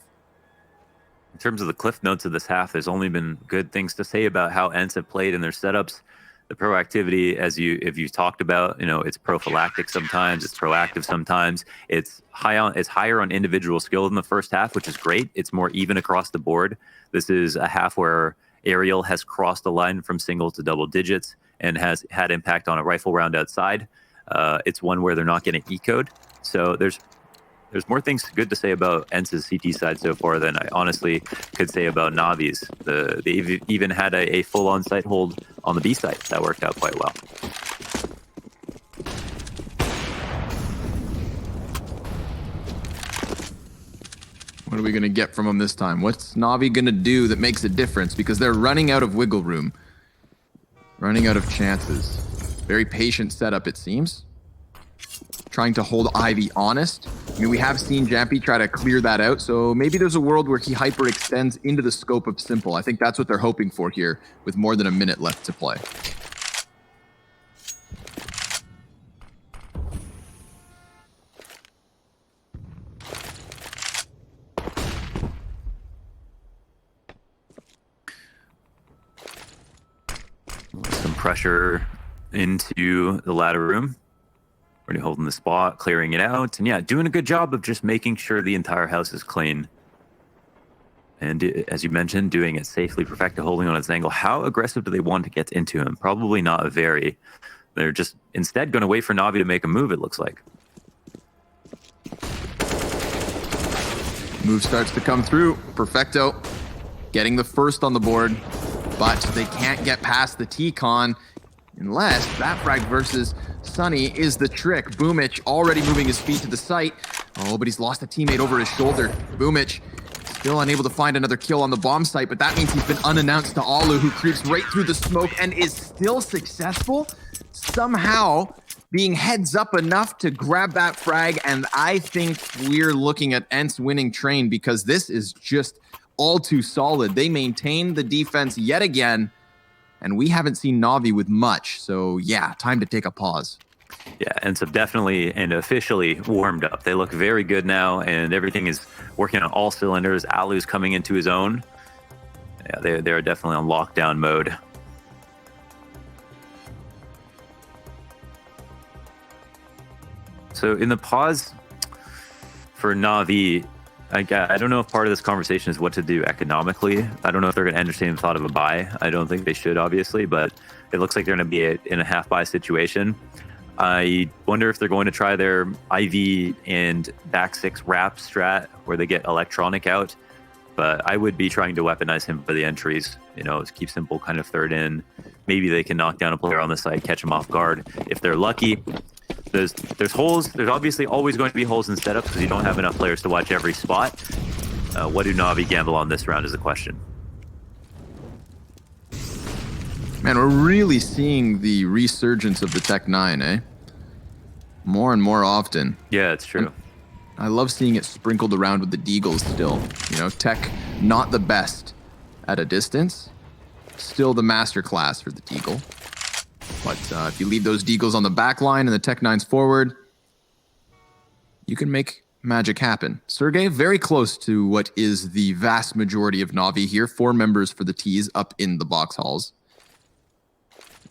In terms of the cliff notes of this half, there's only been good things to say about how ENCE have played in their setups. The proactivity, if you talked about, it's prophylactic sometimes, it's proactive sometimes. It's higher on individual skill in the first half, which is great. It's more even across the board. This is a half where Ariel has crossed the line from single to double digits and has had impact on a rifle round outside. It's one where they're not getting ecoed. So there's more things good to say about ENCE's CT side so far than I honestly could say about Navi's. They even had a full on-site hold on the B site. That worked out quite well. What are we going to get from them this time? What's Navi going to do that makes a difference? Because they're running out of wiggle room. Running out of chances. Very patient setup, it seems. Trying to hold Ivy honest. We have seen Jampy try to clear that out, so maybe there's a world where he hyperextends into the scope of Simple. I think that's what they're hoping for here, with more than a minute left to play. Some pressure into the ladder room. Already holding the spot, clearing it out, and yeah, doing a good job of just making sure the entire house is clean. And as you mentioned, doing it safely. Perfecto holding on its angle. How aggressive do they want to get into him? Probably not very. They're just instead going to wait for Navi to make a move, it looks like. Move starts to come through. Perfecto getting the first on the board, but they can't get past the T-Con unless that frag versus Sunny is the trick. Boomich already moving his feet to the site. Oh, but he's lost a teammate over his shoulder. Boomich still unable to find another kill on the bomb site, but that means he's been unannounced to Alu, who creeps right through the smoke and is still successful, somehow being heads up enough to grab that frag. And I think we're looking at ENCE winning train, because this is just all too solid. They maintain the defense yet again, and we haven't seen Navi with much. So yeah, time to take a pause. Yeah, ENCE have definitely and officially warmed up. They look very good now, and everything is working on all cylinders. Alu's coming into his own. Yeah, they're definitely on lockdown mode. So in the pause for NAVI, I don't know if part of this conversation is what to do economically. I don't know if they're going to entertain the thought of a buy. I don't think they should, obviously, but it looks like they're going to be in a half buy situation. I wonder if they're going to try their IV and back six wrap strat where they get electronic out. But I would be trying to weaponize him for the entries. You know, keep Simple kind of third in. Maybe they can knock down a player on the side, catch him off guard. If they're lucky, there's holes. There's obviously always going to be holes in setups because you don't have enough players to watch every spot. What do NAVI gamble on this round is the question. Man, we're really seeing the resurgence of the Tech 9, eh? More and more often. Yeah, it's true. And I love seeing it sprinkled around with the Deagles still. You know, Tech not the best at a distance. Still the master class for the Deagle. But if you leave those Deagles on the back line and the Tech 9's forward, you can make magic happen. Sergey, very close to what is the vast majority of NAVI here. 4 members for the T's up in the box halls.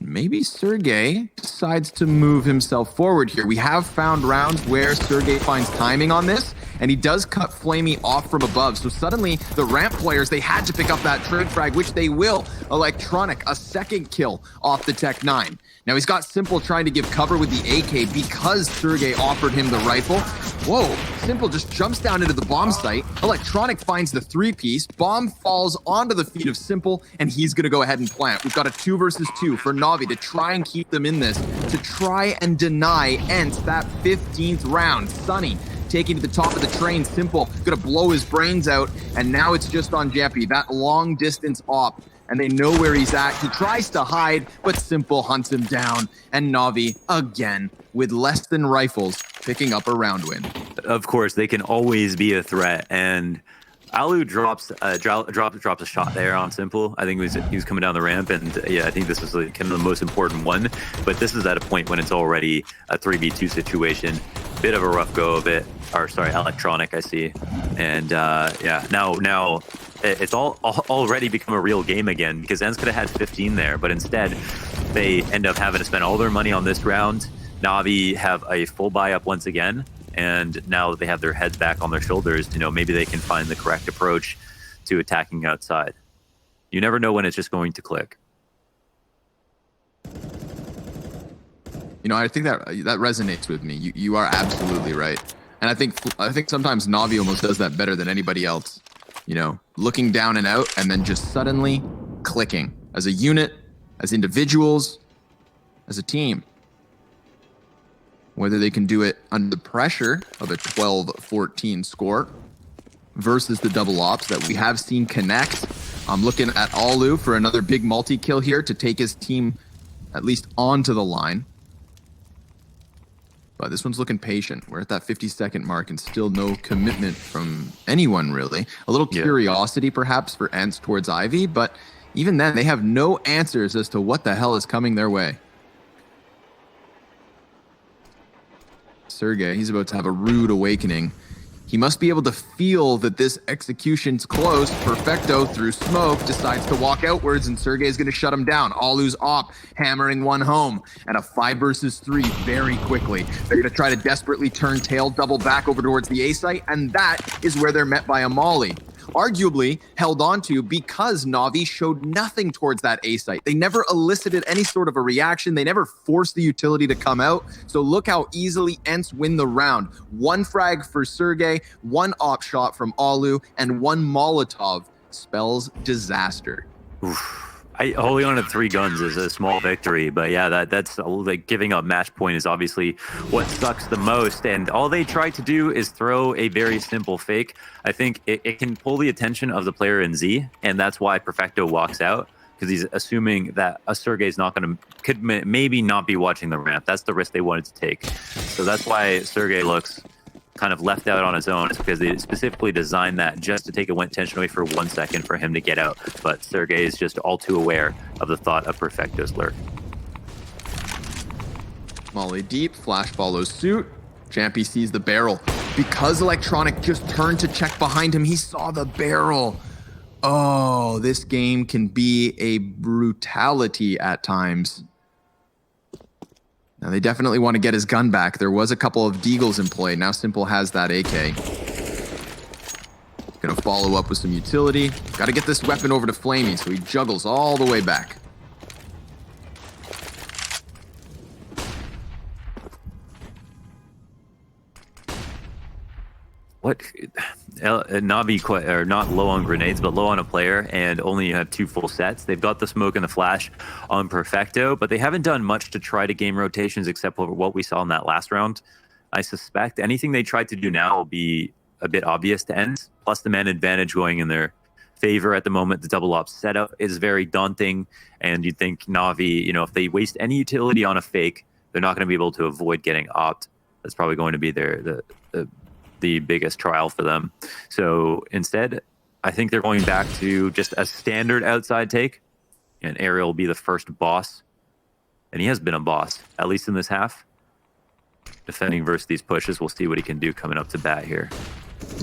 Maybe Sergey decides to move himself forward here. We have found rounds where Sergey finds timing on this, and he does cut Flamey off from above. So suddenly, the ramp players, they had to pick up that trade frag, which they will. Electronic, a second kill off the Tech 9. Now he's got Simple trying to give cover with the AK because Sergey offered him the rifle. Whoa, Simple just jumps down into the bomb site. Electronic finds the 3-piece. Bomb falls onto the feet of Simple, and he's going to go ahead and plant. We've got a 2 versus 2 for NAVI to try and keep them in this, to try and deny ENCE that 15th round. Sunny taking to the top of the train. Simple going to blow his brains out, and now it's just on Jeppy, that long distance op. And they know where he's at. He tries to hide, but Simple hunts him down. And NAVI, again, with less than rifles, picking up a round win. Of course, they can always be a threat. And Alu drops a shot there on Simple. I think he was coming down the ramp. And yeah, I think this is like kind of the most important one. But this is at a point when it's already a 3v2 situation. Bit of a rough go of it. Or sorry, Electronic, I see. And yeah, now it's already become a real game again because ENCE could have had 15 there, but instead they end up having to spend all their money on this round. NAVI have a full buy up once again, and now that they have their heads back on their shoulders, you know, maybe they can find the correct approach to attacking outside. You never know when it's just going to click. You know, I think that resonates with me. You are absolutely right. And I think sometimes NAVI almost does that better than anybody else. You know, looking down and out and then just suddenly clicking as a unit, as individuals, as a team. Whether they can do it under the pressure of a 12-14 score versus the double ops that we have seen connect. I'm looking at Alu for another big multi-kill here to take his team at least onto the line. But this one's looking patient. We're at that 50-second mark and still no commitment from anyone, really. A little curiosity, perhaps, for ENCE towards Ivy, but even then, they have no answers as to what the hell is coming their way. Sergey, he's about to have a rude awakening. He must be able to feel that this execution's close. Perfecto, through smoke, decides to walk outwards, and Sergey's going to shut him down. Alu's op, hammering one home. And a 5 versus 3 very quickly. They're going to try to desperately turn tail, double back over towards the A site, and that is where they're met by a molly. Arguably held onto because NAVI showed nothing towards that A site. They never elicited any sort of a reaction. They never forced the utility to come out. So look how easily ENCE win the round. 1 frag for Sergey, 1 op shot from Alu, and 1 Molotov spells disaster. Oof. Holding on to 3 guns is a small victory, but yeah, that's like giving up match point is obviously what sucks the most. And all they try to do is throw a very simple fake. I think it can pull the attention of the player in Z, and that's why Perfecto walks out, because he's assuming that a Sergey's could maybe not be watching the ramp. That's the risk they wanted to take. So that's why Sergey looks kind of left out on his own. It's because they specifically designed that just to take attention away for 1 second for him to get out. But Sergey is just all too aware of the thought of Perfecto's lurk. Molly deep, flash follows suit. Jampy sees the barrel. Because Electronic just turned to check behind him, he saw the barrel. Oh, this game can be a brutality at times. Now, they definitely want to get his gun back. There was a couple of deagles in play. Now Simple has that AK. Gonna follow up with some utility. Got to get this weapon over to Flamey, so he juggles all the way back. What? NAVI or not low on grenades, but low on a player, and only have 2 full sets. They've got the smoke and the flash on Perfecto, but they haven't done much to try to game rotations except for what we saw in that last round. I suspect anything they tried to do now will be a bit obvious to ENCE. Plus the man advantage going in their favor at the moment. The double op setup is very daunting, and you'd think NAVI, you know, if they waste any utility on a fake, they're not going to be able to avoid getting opt. That's probably going to be the biggest trial for them. So instead, I think they're going back to just a standard outside take, and Ariel will be the first boss. And he has been a boss, at least in this half. Defending versus these pushes, we'll see what he can do coming up to bat here.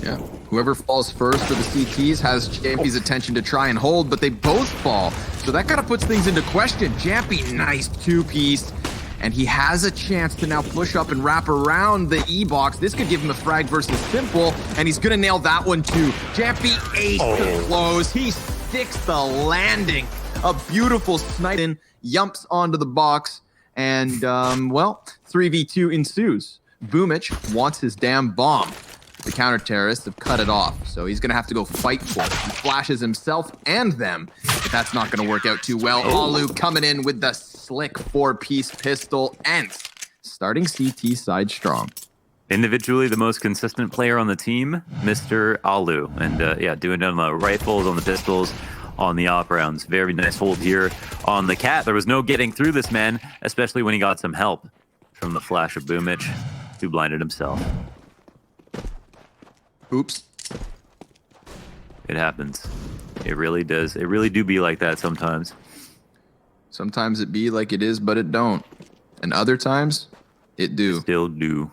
Yeah, whoever falls first for the CTs has Jampy's attention to try and hold, but they both fall. So that kind of puts things into question. Jampy, nice 2-piece. And he has a chance to now push up and wrap around the E-box. This could give him a frag versus Simple, and he's gonna nail that one too. Jampy ace to close. He sticks the landing. A beautiful snipe in, yumps onto the box, and well, 3v2 ensues. Boomich wants his damn bomb. The counter-terrorists have cut it off, so he's gonna have to go fight for it. He flashes himself and them, but that's not gonna work out too well. Alu coming in with the slick 4-piece pistol. ENCE starting CT side strong. Individually, the most consistent player on the team, Mr. Alu. And yeah, doing it on the rifles, on the pistols, on the op rounds. Very nice hold here on the cat. There was no getting through this man, especially when he got some help from the flash of Boomich, who blinded himself. Oops. It happens. It really does. It really do be like that sometimes. Sometimes it be like it is, but it don't. And other times, it do. Still do.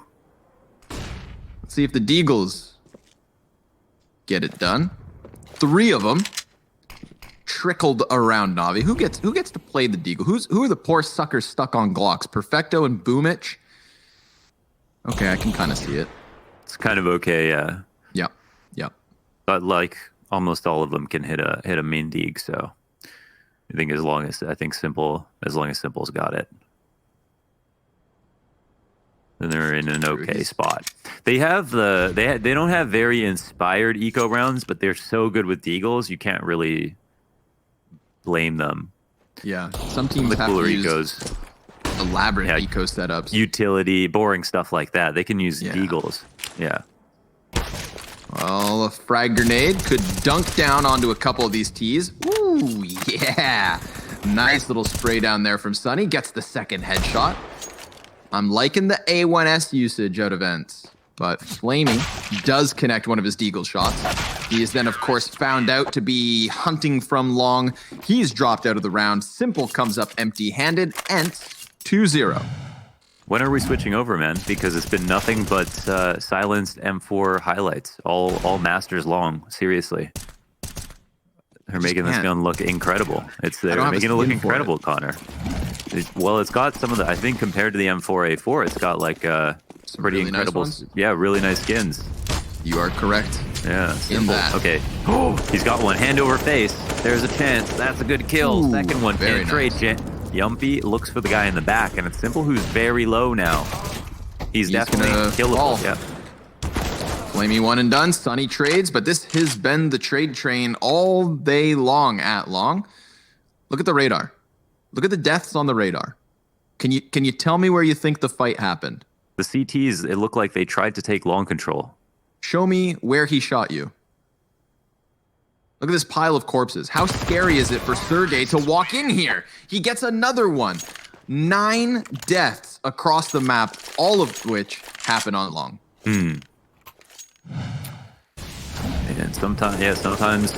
Let's see if the Deagles get it done. 3 of them trickled around Navi. Who gets to play the Deagle? Who are the poor suckers stuck on Glocks? Perfecto and Boomich? Okay, I can kind of see it. It's kind of okay, yeah. Yep. But like almost all of them can hit a main deag, so I think as long as Simple's got it, then they're in an okay spot. They don't have very inspired eco rounds, but they're so good with deagles you can't really blame them. Yeah, some teams have to use elaborate eco setups, utility, boring stuff like that. They can use deagles. Yeah. Well, a frag grenade could dunk down onto a couple of these T's. Ooh, yeah. Nice little spray down there from Sunny. Gets the second headshot. I'm liking the A1S usage out of ENCE, but Flamey does connect one of his deagle shots. He is then, of course, found out to be hunting from long. He's dropped out of the round. Simple comes up empty-handed. ENCE 2-0. When are we switching over, man? Because it's been nothing but silenced M4 highlights, all masters long. Seriously, they're making this gun look incredible. They're making it look incredible, Connor. Well, it's got some of the. I think compared to the M4A4, it's got like some pretty really incredible. Nice really nice skins. You are correct. Yeah, Simple. Okay. Oh, he's got one hand over face. There's a chance. That's a good kill. Ooh, second one. Very nice. Yumpy looks for the guy in the back, and it's Simple who's very low now. He's definitely killable. Yeah. Flamey one and done. Sunny trades, but this has been the trade train all day long at long. Look at the radar. Look at the deaths on the radar. Can you tell me where you think the fight happened? The CTs, it looked like they tried to take long control. Show me where he shot you. Look at this pile of corpses. How scary is it for Sergey to walk in here? He gets another one. 9 deaths across the map, all of which happen on long. And sometimes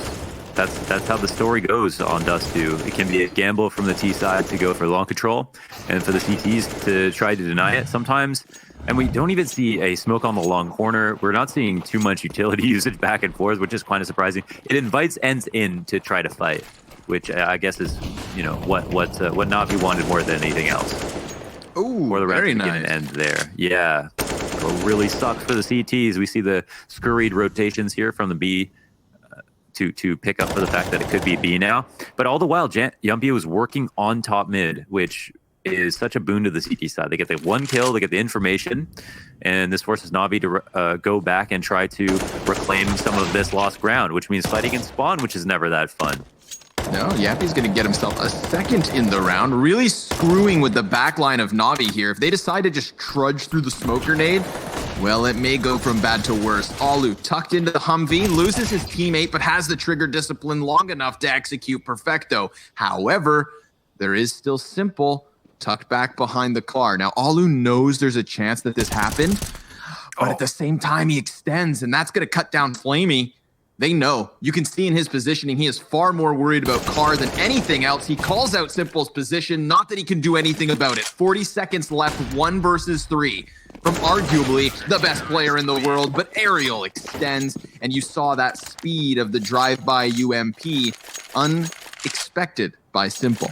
that's how the story goes on Dust 2. It can be a gamble from the T side to go for long control, and for the CTs to try to deny it sometimes. And we don't even see a smoke on the long corner. We're not seeing too much utility usage back and forth, which is kind of surprising. It invites ENCE in to try to fight, which I guess is, you know, what Navi wanted more than anything else. Ooh, for the very rest nice. End there. Yeah. What really sucks for the CTs, we see the scurried rotations here from the B to pick up for the fact that it could be B now. But all the while, Yumpy was working on top mid, which is such a boon to the CT side. They get the one kill, they get the information, and this forces Navi to go back and try to reclaim some of this lost ground, which means fighting in spawn, which is never that fun. No, Yappy's going to get himself a second in the round, really screwing with the back line of Navi here. If they decide to just trudge through the smoke grenade, well, it may go from bad to worse. Alu tucked into the Humvee, loses his teammate, but has the trigger discipline long enough to execute perfecto. However, there is still Simple tucked back behind the car. Now, Alu knows there's a chance that this happened, but at the same time, he extends, and that's going to cut down Flamey. They know. You can see in his positioning, he is far more worried about Carr than anything else. He calls out Simple's position, not that he can do anything about it. 40 seconds left, 1 versus 3. From arguably the best player in the world, but Ariel extends, and you saw that speed of the drive-by UMP, unexpected by Simple.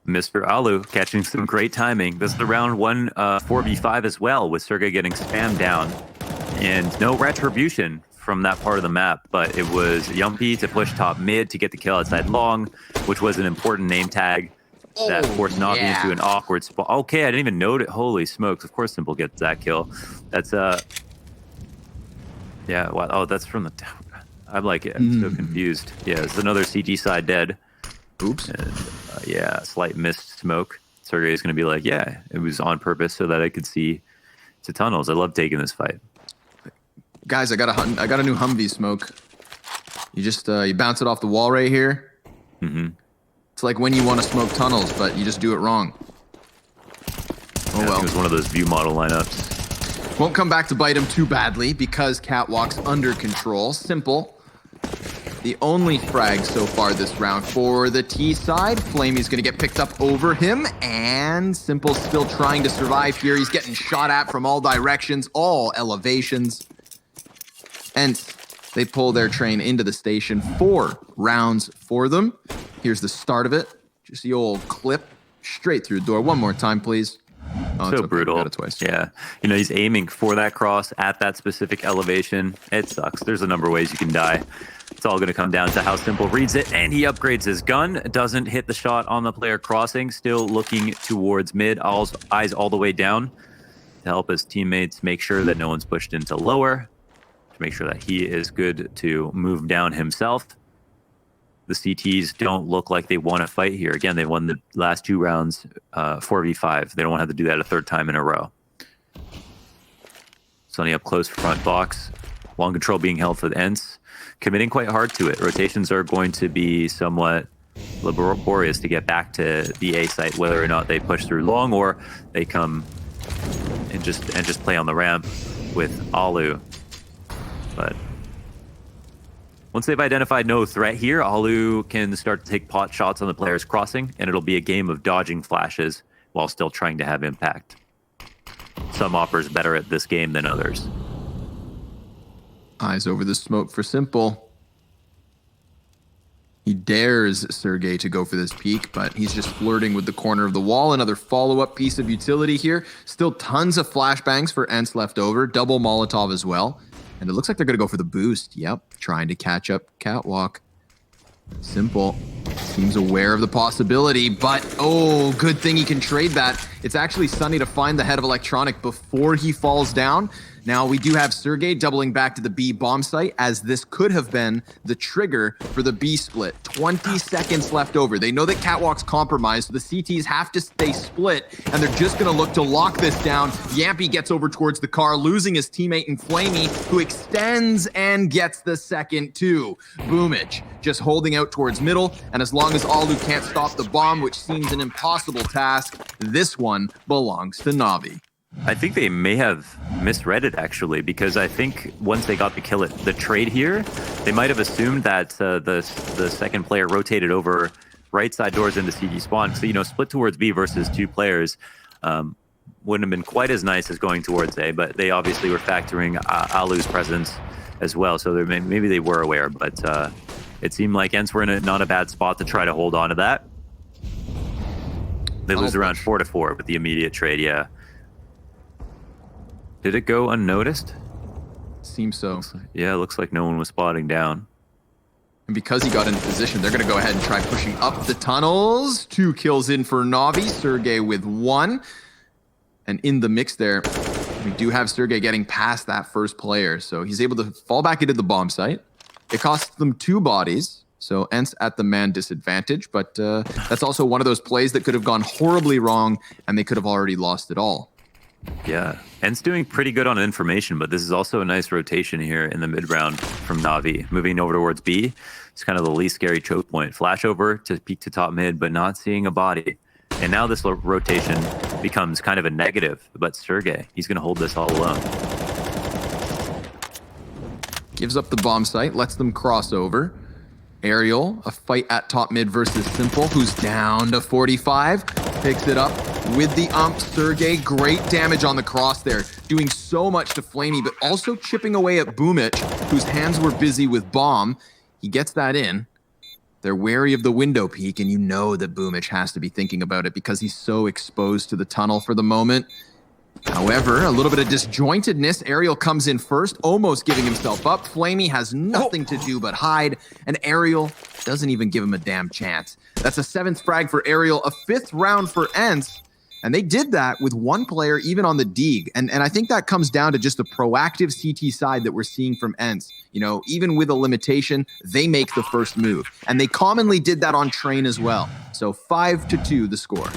Mr. Alu catching some great timing. This is the round 1 4v5 as well, with Sergey getting spammed down, and no retribution from that part of the map, but it was Yumpy to push top mid to get the kill outside long, which was an important name tag that forced Navi into an awkward spot. Okay, I didn't even note it. Holy smokes, of course Simple gets that kill. That's yeah, wow. Oh, that's from the tower. I'm like, I'm so confused. Yeah, it's another CG side dead. Oops. And yeah, slight missed smoke. Sergey is going to be like, yeah, it was on purpose so that I could see to tunnels. I love taking this fight. Guys, I got a new Humvee smoke. You just you bounce it off the wall right here. It's like when you want to smoke tunnels, but you just do it wrong. Oh well. It was one of those view model lineups. Won't come back to bite him too badly because Catwalk's under control. Simple. The only frag so far this round for the T side. Flamey's going to get picked up over him, and Simple's still trying to survive here. He's getting shot at from all directions, all elevations. And they pull their train into the station. 4 rounds for them. Here's the start of it. Just the old clip straight through the door. One more time, please. Oh, so okay. brutal. Got it twice. Yeah. You know, he's aiming for that cross at that specific elevation. It sucks. There's a number of ways you can die. It's all going to come down to how Simple reads it, and he upgrades his gun. Doesn't hit the shot on the player crossing. Still looking towards mid. Eyes all the way down to help his teammates make sure that no one's pushed into lower. To make sure that he is good to move down himself. The CTs don't look like they want to fight here. Again, they won the last 2 rounds 4v5. They don't want to have to do that a 3rd time in a row. Sunny up close front box. Long control being held for the ENCE. Committing quite hard to it. Rotations are going to be somewhat laborious to get back to the A site, whether or not they push through long or they come and just play on the ramp with Alu. But once they've identified no threat here, Alu can start to take pot shots on the players crossing, and it'll be a game of dodging flashes while still trying to have impact. Some operators better at this game than others. Eyes over the smoke for Simple. He dares Sergey to go for this peek, but he's just flirting with the corner of the wall. Another follow-up piece of utility here. Still tons of flashbangs for ENCE left over. Double Molotov as well. And it looks like they're going to go for the boost. Yep, trying to catch up Catwalk. Simple seems aware of the possibility, but oh, good thing he can trade that. It's actually Sunny to find the head of Electronic before he falls down. Now, we do have Sergey doubling back to the B bomb site, as this could have been the trigger for the B split. 20 seconds left over. They know that Catwalk's compromised, so the CTs have to stay split, and they're just going to look to lock this down. Yampy gets over towards the car, losing his teammate in Flamey, who extends and gets the second too. Boomage just holding out towards middle, and as long as Alu can't stop the bomb, which seems an impossible task, this one belongs to Navi. I think they may have misread it, actually, because I think once they got the trade here, they might have assumed that the second player rotated over right side doors into CT spawn. So, split towards B versus 2 players wouldn't have been quite as nice as going towards A, but they obviously were factoring Alu's presence as well. So maybe they were aware, but it seemed like ENCE were in not a bad spot to try to hold on to that. They lose around 4-4 with the immediate trade, yeah. Did it go unnoticed? Seems so. Yeah, it looks like no one was spotting down. And because he got into position, they're going to go ahead and try pushing up the tunnels. 2 kills in for Navi. Sergey with 1. And in the mix there, we do have Sergey getting past that first player. So he's able to fall back into the bomb site. It costs them 2 bodies. So ENCE at the man disadvantage. But that's also one of those plays that could have gone horribly wrong, and they could have already lost it all. Yeah, ENCE doing pretty good on information, but this is also a nice rotation here in the mid-round from Navi. Moving over towards B, it's kind of the least scary choke point. Flash over to peek to top mid, but not seeing a body. And now this rotation becomes kind of a negative, but Sergey, he's going to hold this all alone. Gives up the bomb site, lets them cross over. Aerial, a fight at top mid versus Simple, who's down to 45. Picks it up with the ump. Sergey, great damage on the cross there. Doing so much to Flamey, but also chipping away at Boomich, whose hands were busy with bomb. He gets that in. They're wary of the window peek, and you know that Boomich has to be thinking about it because he's so exposed to the tunnel for the moment. However, a little bit of disjointedness. Aerial comes in first, almost giving himself up. Flamey has nothing to do but hide, and Aerial doesn't even give him a damn chance. That's a 7th frag for Aerial, a 5th round for ENCE, and they did that with 1 player even on the Deeg. And I think that comes down to just the proactive CT side that we're seeing from ENCE. Even with a limitation, they make the first move. And they commonly did that on Train as well. So 5-2 the score.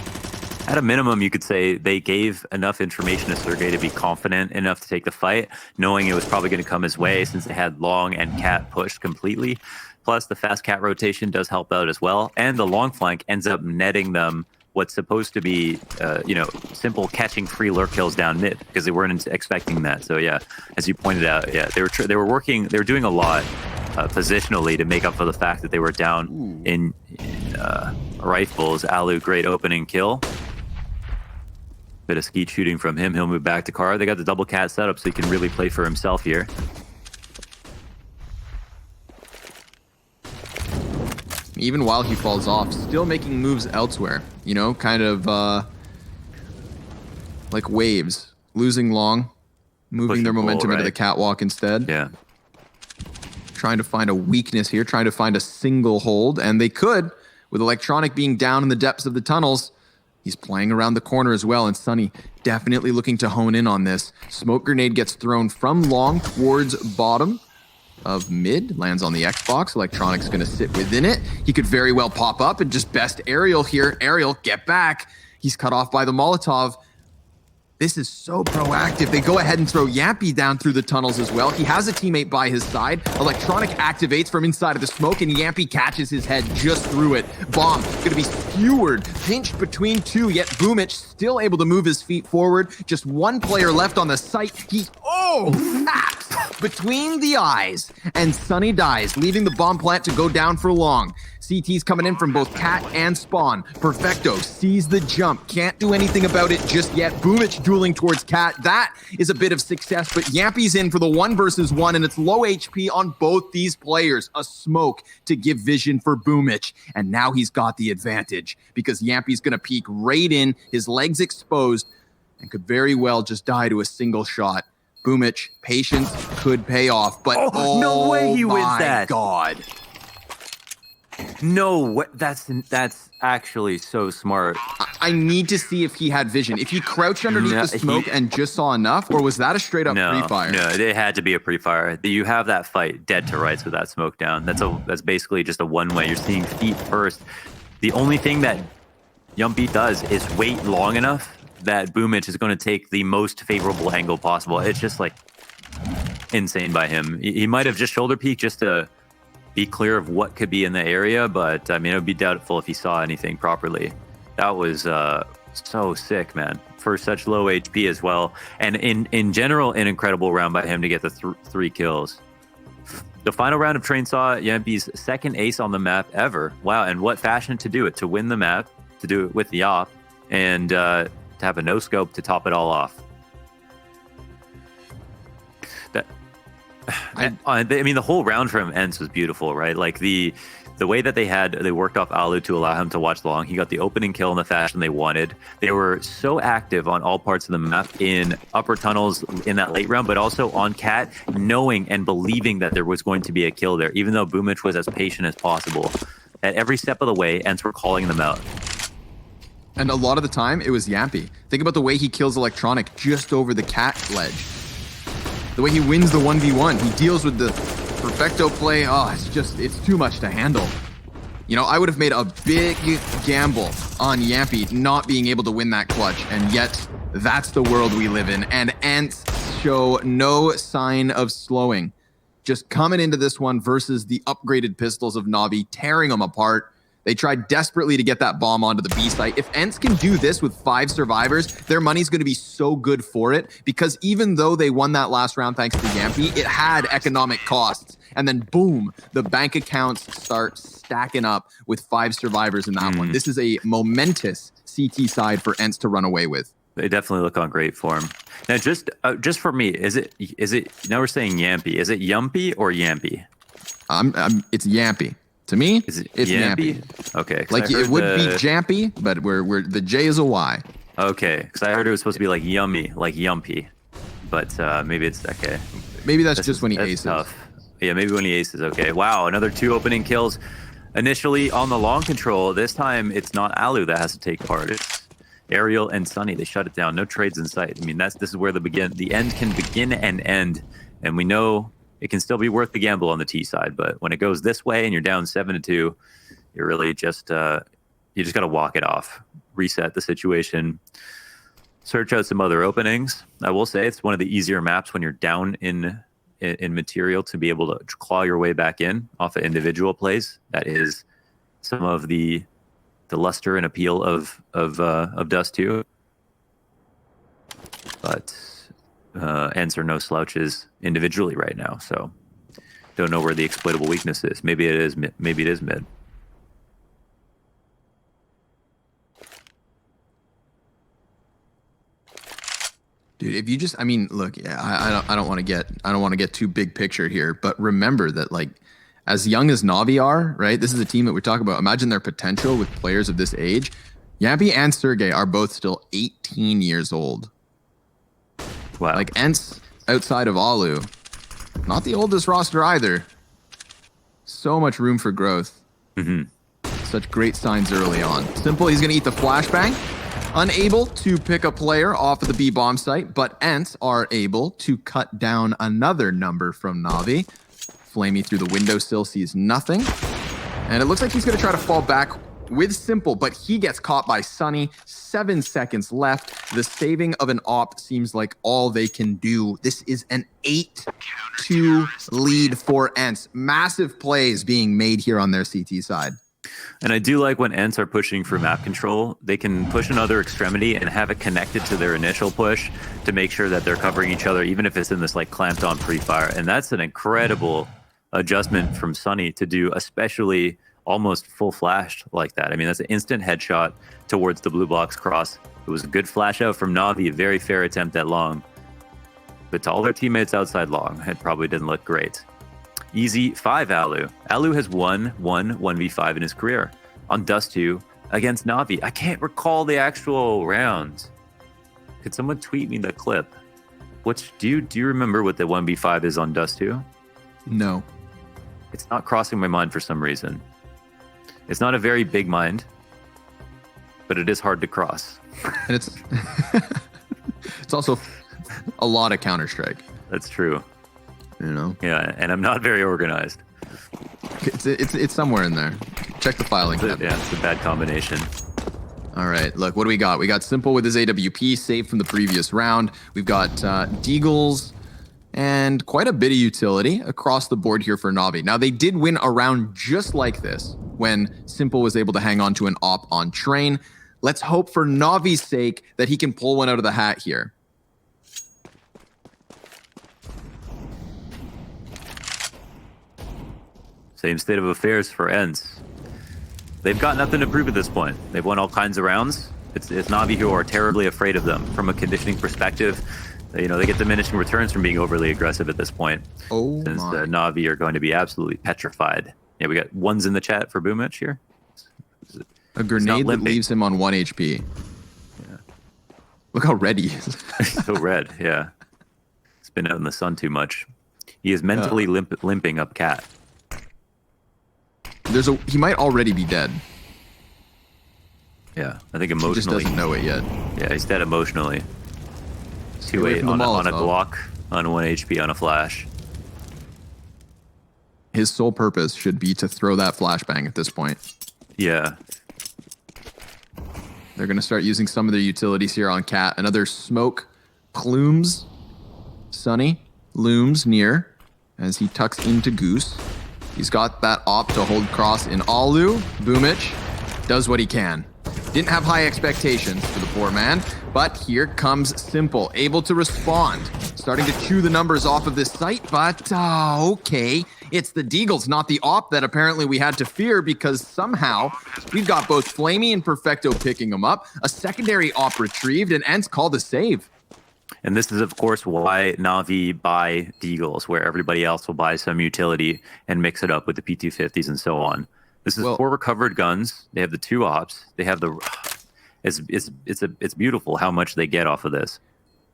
At a minimum, you could say they gave enough information to Sergey to be confident enough to take the fight, knowing it was probably going to come his way since they had Long and Cat pushed completely. Plus, the fast Cat rotation does help out as well. And the long flank ends up netting them what's supposed to be, simple catching free lurk kills down mid, because they weren't expecting that. So yeah, as you pointed out, yeah, they were doing a lot positionally to make up for the fact that they were down in rifles. Alu, great opening kill. Bit of skeet shooting from him. He'll move back to Car. They got the double cat setup, so he can really play for himself here. Even while he falls off, still making moves elsewhere. Kind of like waves. Losing Long, moving their momentum into the catwalk instead. Yeah. Trying to find a weakness here, trying to find a single hold, and they could, with Electronic being down in the depths of the tunnels. He's playing around the corner as well, and Sunny definitely looking to hone in on this. Smoke grenade gets thrown from Long towards bottom of mid, lands on the Xbox. Electronic's going to sit within it. He could very well pop up and just best Aerial here. Aerial, get back. He's cut off by the Molotov. This is so proactive. They go ahead and throw Yappy down through the tunnels as well. He has a teammate by his side. Electronic activates from inside of the smoke, and Yappy catches his head just through it. Bomb gonna be skewered, pinched between 2, yet Boomich still able to move his feet forward. Just 1 player left on the site. He's, tapped between the eyes, and Sunny dies, leaving the bomb plant to go down for Long. CT's coming in from both Cat and Spawn. Perfecto sees the jump. Can't do anything about it just yet. Boomich dueling towards Cat. That is a bit of success, but Yappy's in for the 1 versus 1, and it's low HP on both these players. A smoke to give vision for Boomich, and now he's got the advantage because Yappy's going to peek right in, his legs exposed, and could very well just die to a single shot. Boomich, patience could pay off, but no way he wins that. God. No, that's actually so smart. I need to see if he had vision. If he crouched underneath the smoke and just saw enough, or was that a straight up pre-fire? No, it had to be a pre-fire. You have that fight dead to rights with that smoke down. That's basically just a one-way. You're seeing feet first. The only thing that Yumpy does is wait long enough that Boomich is going to take the most favorable angle possible. It's just like insane by him. He might have just shoulder peeked just to be clear of what could be in the area, but I mean, it would be doubtful if he saw anything properly. That was So sick, man, for such low HP as well. And in general, an incredible round by him to get the 3 kills. The final round of Trainsaw, Yampi's second ace on the map ever. Wow, and what fashion to do it, to win the map, to do it with the op, and to have a no-scope to top it all off. I mean, the whole round from ENCE was beautiful, right? Like the way that they worked off Alu to allow him to watch long. He got the opening kill in the fashion they wanted. They were so active on all parts of the map in upper tunnels in that late round, but also on Cat, knowing and believing that there was going to be a kill there, even though Boomich was as patient as possible. At every step of the way, ENCE were calling them out. And a lot of the time, it was Yampy. Think about the way he kills Electronic just over the Cat ledge. The way he wins the 1v1, he deals with the perfecto play. Oh, it's too much to handle. You know, I would have made a big gamble on Yampy not being able to win that clutch, and yet that's the world we live in. And ENCE show no sign of slowing. Just coming into this one versus the upgraded pistols of NAVI, tearing them apart. They tried desperately to get that bomb onto the B site. If ENCE can do this with 5 survivors, their money's going to be so good for it, because even though they won that last round thanks to Yampy, it had economic costs. And then boom, the bank accounts start stacking up with 5 survivors in that one. This is a momentous CT side for ENCE to run away with. They definitely look on great form. Now, just for me, is it? Now we're saying Yampy. Is it Yumpy or Yampy? It's Yampy. To me, it's Yampy. Okay. Like it would be Jampy, but we're the J is a Y. Okay, because I heard it was supposed to be like yummy, like Yumpy, but maybe it's okay. Maybe that's just when he aces. Tough. Yeah, maybe when he aces. Okay. Wow, another 2 opening kills. Initially on the long control. This time it's not Alu that has to take part. It's Ariel and Sunny. They shut it down. No trades in sight. I mean, this is where the end can begin and end, and we know it can still be worth the gamble on the T side, but when it goes this way and you're down 7-2, you're really just you just got to walk it off, reset the situation, search out some other openings. I will say it's one of the easier maps when you're down in material to be able to claw your way back in off of individual plays. That is some of the luster and appeal of Dust 2. But ENCE are no slouches individually right now, so don't know where the exploitable weakness is. Maybe it is mid. Dude, if you just, I mean, look, yeah, I don't want to get too big picture here, but remember that, like, as young as NAVI are, right? This is a team that we're talking about. Imagine their potential with players of this age. Yampy and Sergey are both still 18 years old. Wow. Like ENCE outside of Alu, not the oldest roster either. So much room for growth. Such great signs early on. Simple, he's going to eat the flashbang. Unable to pick a player off of the B bomb site, but ENCE are able to cut down another number from NAVI. Flamey through the windowsill sees nothing. And it looks like he's going to try to fall back with Simple, but he gets caught by Sunny. 7 seconds left. The saving of an op seems like all they can do. This is an 8-2 lead for ENCE. Massive plays being made here on their CT side. And I do like when ENCE are pushing for map control, they can push another extremity and have it connected to their initial push to make sure that they're covering each other, even if it's in this like clamped on pre-fire. And that's an incredible adjustment from Sunny to do, especially almost full flashed like that. I mean, that's an instant headshot towards the blue box cross. It was a good flash out from NAVI, a very fair attempt at long. But to all their teammates outside long, it probably didn't look great. Easy 5 Alu. Alu has won 1v5 in his career on Dust 2 against NAVI. I can't recall the actual round. Could someone tweet me the clip? Do you remember what the 1v5 is on Dust 2? No. It's not crossing my mind for some reason. It's not a very big mind, but it is hard to cross. And it's it's also a lot of Counter-Strike. That's true. You know? Yeah, and I'm not very organized. It's somewhere in there. Check the filing. Yeah, it's a bad combination. All right, look, what do we got? We got Simple with his AWP, saved from the previous round. We've got Deagles and quite a bit of utility across the board here for NAVI. Now, they did win a round just like this when Simple was able to hang on to an op on train. Let's hope for Navi's sake that he can pull one out of the hat here. Same state of affairs for ENCE. They've got nothing to prove at this point. They've won all kinds of rounds. It's NAVI who are terribly afraid of them from a conditioning perspective. You know, they get diminishing returns from being overly aggressive at this point. Oh, since the NAVI are going to be absolutely petrified. Yeah, we got ones in the chat for Boomich here. A grenade that leaves him on 1 HP. Yeah. Look how red he is. So red, yeah. He's been out in the sun too much. He is mentally limping up cat. He might already be dead. Yeah, I think emotionally. He just doesn't know it yet. Yeah, he's dead emotionally. 2-8 on a Glock, on 1 HP on a flash. His sole purpose should be to throw that flashbang at this point. Yeah. They're going to start using some of their utilities here on Cat. Another smoke plumes. Sunny looms near as he tucks into Goose. He's got that op to hold cross in Alu. Boomich does what he can. Didn't have high expectations for the poor man, but here comes Simple, able to respond. Starting to chew the numbers off of this site, but okay. It's the Deagles, not the op that apparently we had to fear, because somehow we've got both Flamey and Perfecto picking him up, a secondary op retrieved, and ENCE called a save. And this is, of course, why NAVI buy Deagles, where everybody else will buy some utility and mix it up with the P250s and so on. This is 4 recovered guns. They have the 2 ops. They have the... It's beautiful how much they get off of this.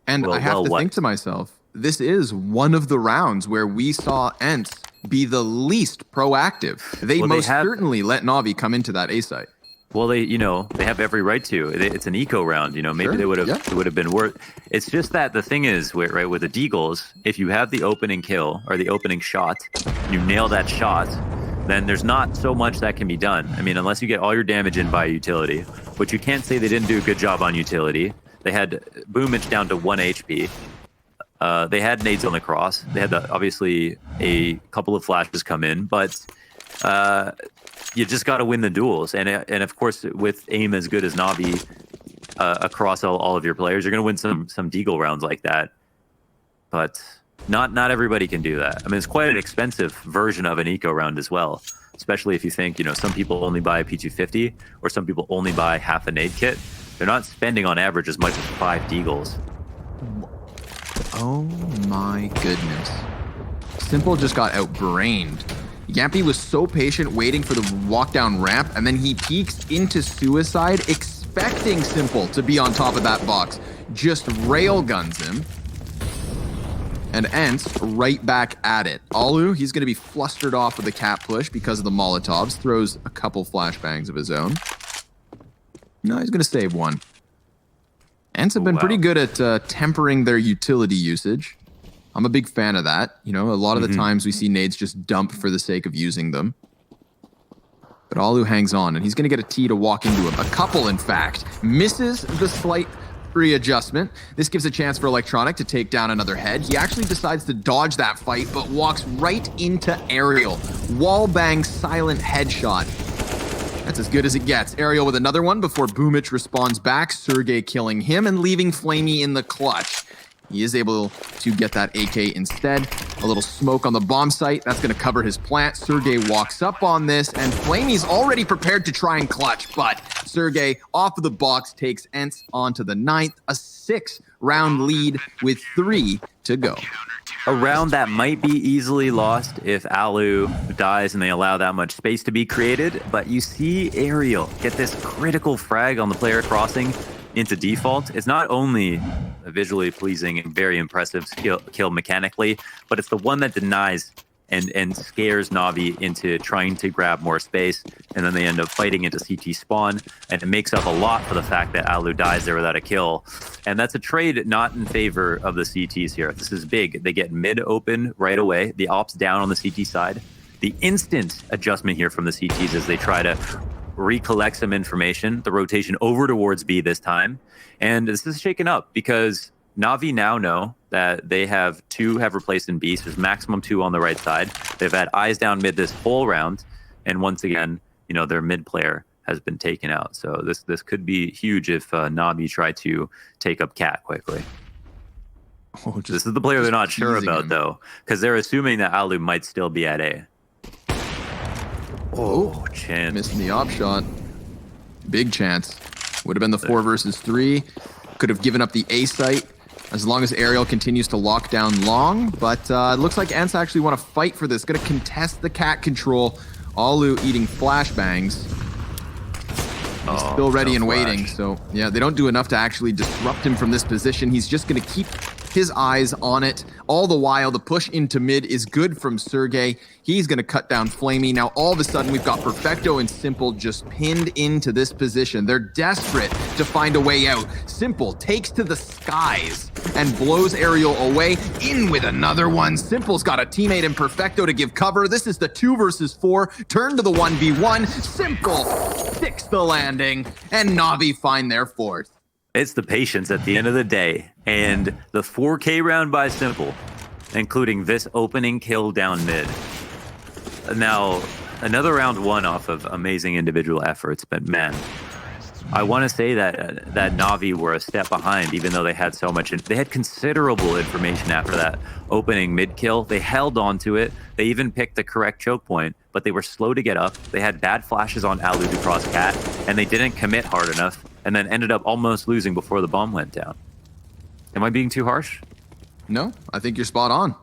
And I have to think to myself, this is one of the rounds where we saw ENCE be the least proactive. They certainly let NAVI come into that A site. Well, they have every right to. It's an eco round, maybe they would have, it would have been worth. It's just that the thing is, right, with the Deagles, if you have the opening kill or the opening shot, you nail that shot, then there's not so much that can be done. I mean, unless you get all your damage in by utility, which you can't say they didn't do a good job on utility. They had Boomich down to 1 HP. They had nades on the cross. They had obviously a couple of flashes come in, but you just got to win the duels. And of course, with aim as good as NAVI across all of your players, you're going to win some Deagle rounds like that. But not everybody can do that. I mean, it's quite an expensive version of an eco round as well, especially if you think, some people only buy a P250 or some people only buy half a nade kit. They're not spending on average as much as 5 Deagles. Oh my goodness. Simple just got outbrained. Yampy was so patient waiting for the walk down ramp, and then he peeks into suicide, expecting Simple to be on top of that box. Just railguns him. And ENCE right back at it. Alu, he's going to be flustered off with the cat push because of the Molotovs. Throws a couple flashbangs of his own. No, he's going to save one. ENCE have been pretty good at tempering their utility usage. I'm a big fan of that. A lot of the times we see nades just dump for the sake of using them. But Alu hangs on, and he's going to get a T to walk into him. A couple, in fact. Misses the slight readjustment. This gives a chance for Electronic to take down another head. He actually decides to dodge that fight, but walks right into Aerial. Wallbang silent headshot. That's as good as it gets. Aerial with another one before Boomich responds back. Sergey killing him and leaving Flamey in the clutch. He is able to get that AK instead. A little smoke on the bomb site. That's going to cover his plant. Sergey walks up on this, and Flamey's already prepared to try and clutch, but Sergey off of the box takes ENCE onto the 9th. A 6-round lead with 3 to go. A round that might be easily lost if Alu dies and they allow that much space to be created, but you see Aerial get this critical frag on the player crossing into default. It's not only a visually pleasing and very impressive kill mechanically, but it's the one that denies and scares Navi into trying to grab more space, and then they end up fighting into CT spawn, and it makes up a lot for the fact that Alu dies there without a kill. And that's a trade not in favor of the CTs here. This is big. They get mid open right away. The ops down on the CT side. The instant adjustment here from the CTs as they try to recollect some information. The rotation over towards B this time. And this is shaken up because Navi now know that they have 2 have replaced in B, so there's maximum 2 on the right side. They've had eyes down mid this whole round, and once again, their mid player has been taken out. So this could be huge if Navi try to take up Cat quickly. Oh, this is the player they're not sure about, him. though, because they're assuming that Alu might still be at A. Oh, chance. Missing the op shot. Big chance. Would have been the 4 versus 3. Could have given up the A site as long as Aerial continues to lock down long. But it looks like ENCE actually want to fight for this. Going to contest the Cat control. Alu eating flashbangs. He's still ready and waiting. So, yeah, they don't do enough to actually disrupt him from this position. He's just going to keep his eyes on it. All the while, the push into mid is good from Sergey. He's going to cut down Flamey. Now, all of a sudden, we've got Perfecto and Simple just pinned into this position. They're desperate to find a way out. Simple takes to the skies and blows Aerial away. In with another one. Simple's got a teammate in Perfecto to give cover. This is the 2 versus 4. Turn to the 1v1. Simple sticks the landing, and Navi find their 4th. It's the patience at the end of the day, and the 4K round by Simple, including this opening kill down mid. Now, another round 1 off of amazing individual efforts, but man, I want to say that Navi were a step behind, even though they had so much. They had considerable information after that opening mid kill. They held on to it. They even picked the correct choke point, but they were slow to get up. They had bad flashes on Alu to cross Cat, and they didn't commit hard enough, and then ended up almost losing before the bomb went down. Am I being too harsh? No, I think you're spot on.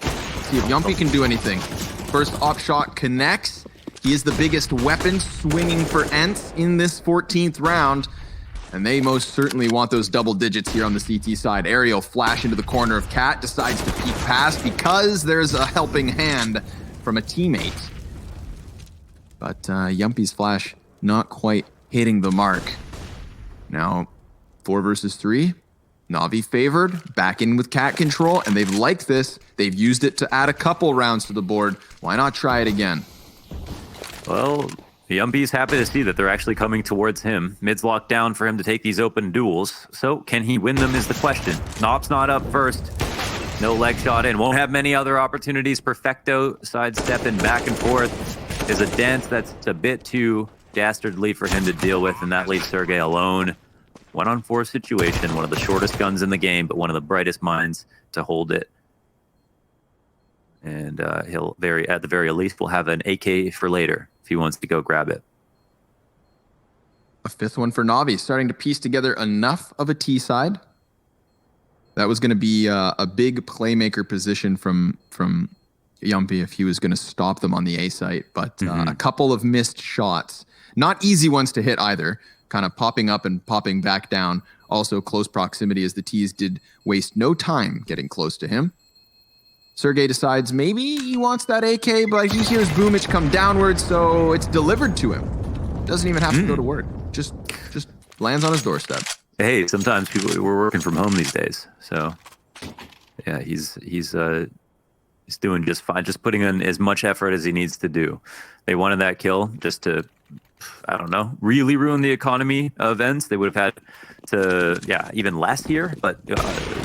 See if Yumpy can do anything. First op shot connects. He is the biggest weapon swinging for ENCE in this 14th round. And they most certainly want those double digits here on the CT side. Aerial flash into the corner of Cat, decides to peek past because there's a helping hand from a teammate. But Yumpy's flash not quite hitting the mark. Now, 4 versus 3. Navi favored, back in with Cat control, and they've liked this. They've used it to add a couple rounds to the board. Why not try it again? Well, Yumpy's happy to see that they're actually coming towards him. Mid's locked down for him to take these open duels. So, can he win them is the question. Nop's not up first. No leg shot in. Won't have many other opportunities. Perfecto sidestepping back and forth is a dance that's a bit too dastardly for him to deal with, and that leaves Sergey alone. 1-on-4 situation, one of the shortest guns in the game, but one of the brightest minds to hold it. And he'll at the very least will have an AK for later if he wants to go grab it. A 5th one for Navi, starting to piece together enough of a T side. That was going to be a big playmaker position from Yumpy if he was going to stop them on the A site. But a couple of missed shots, not easy ones to hit either. Kind of popping up and popping back down. Also close proximity as the T's did waste no time getting close to him. Sergey decides maybe he wants that AK, but he hears Boomich come downwards, so it's delivered to him. Doesn't even have to go to work. Just lands on his doorstep. Hey, sometimes we're working from home these days, so yeah, he's doing just fine, just putting in as much effort as he needs to do. They wanted that kill just to, I don't know, really ruin the economy of ENCE. They would have had to, even less here, but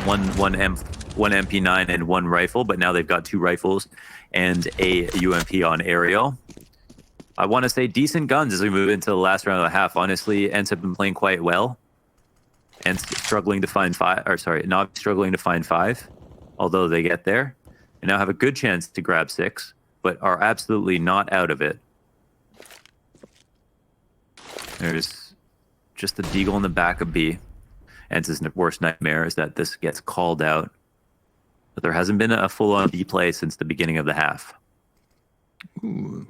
one MP9 and 1 rifle, but now they've got 2 rifles and a UMP on Aerial. I want to say decent guns as we move into the last round of the half. Honestly, ENCE have been playing quite well. ENCE struggling to find 5, or sorry, not struggling to find 5, although they get there. And now have a good chance to grab 6, but are absolutely not out of it. There's just the deagle in the back of B. ENCE's worst nightmare is that this gets called out. But there hasn't been a full-on B play since the beginning of the half. Ooh.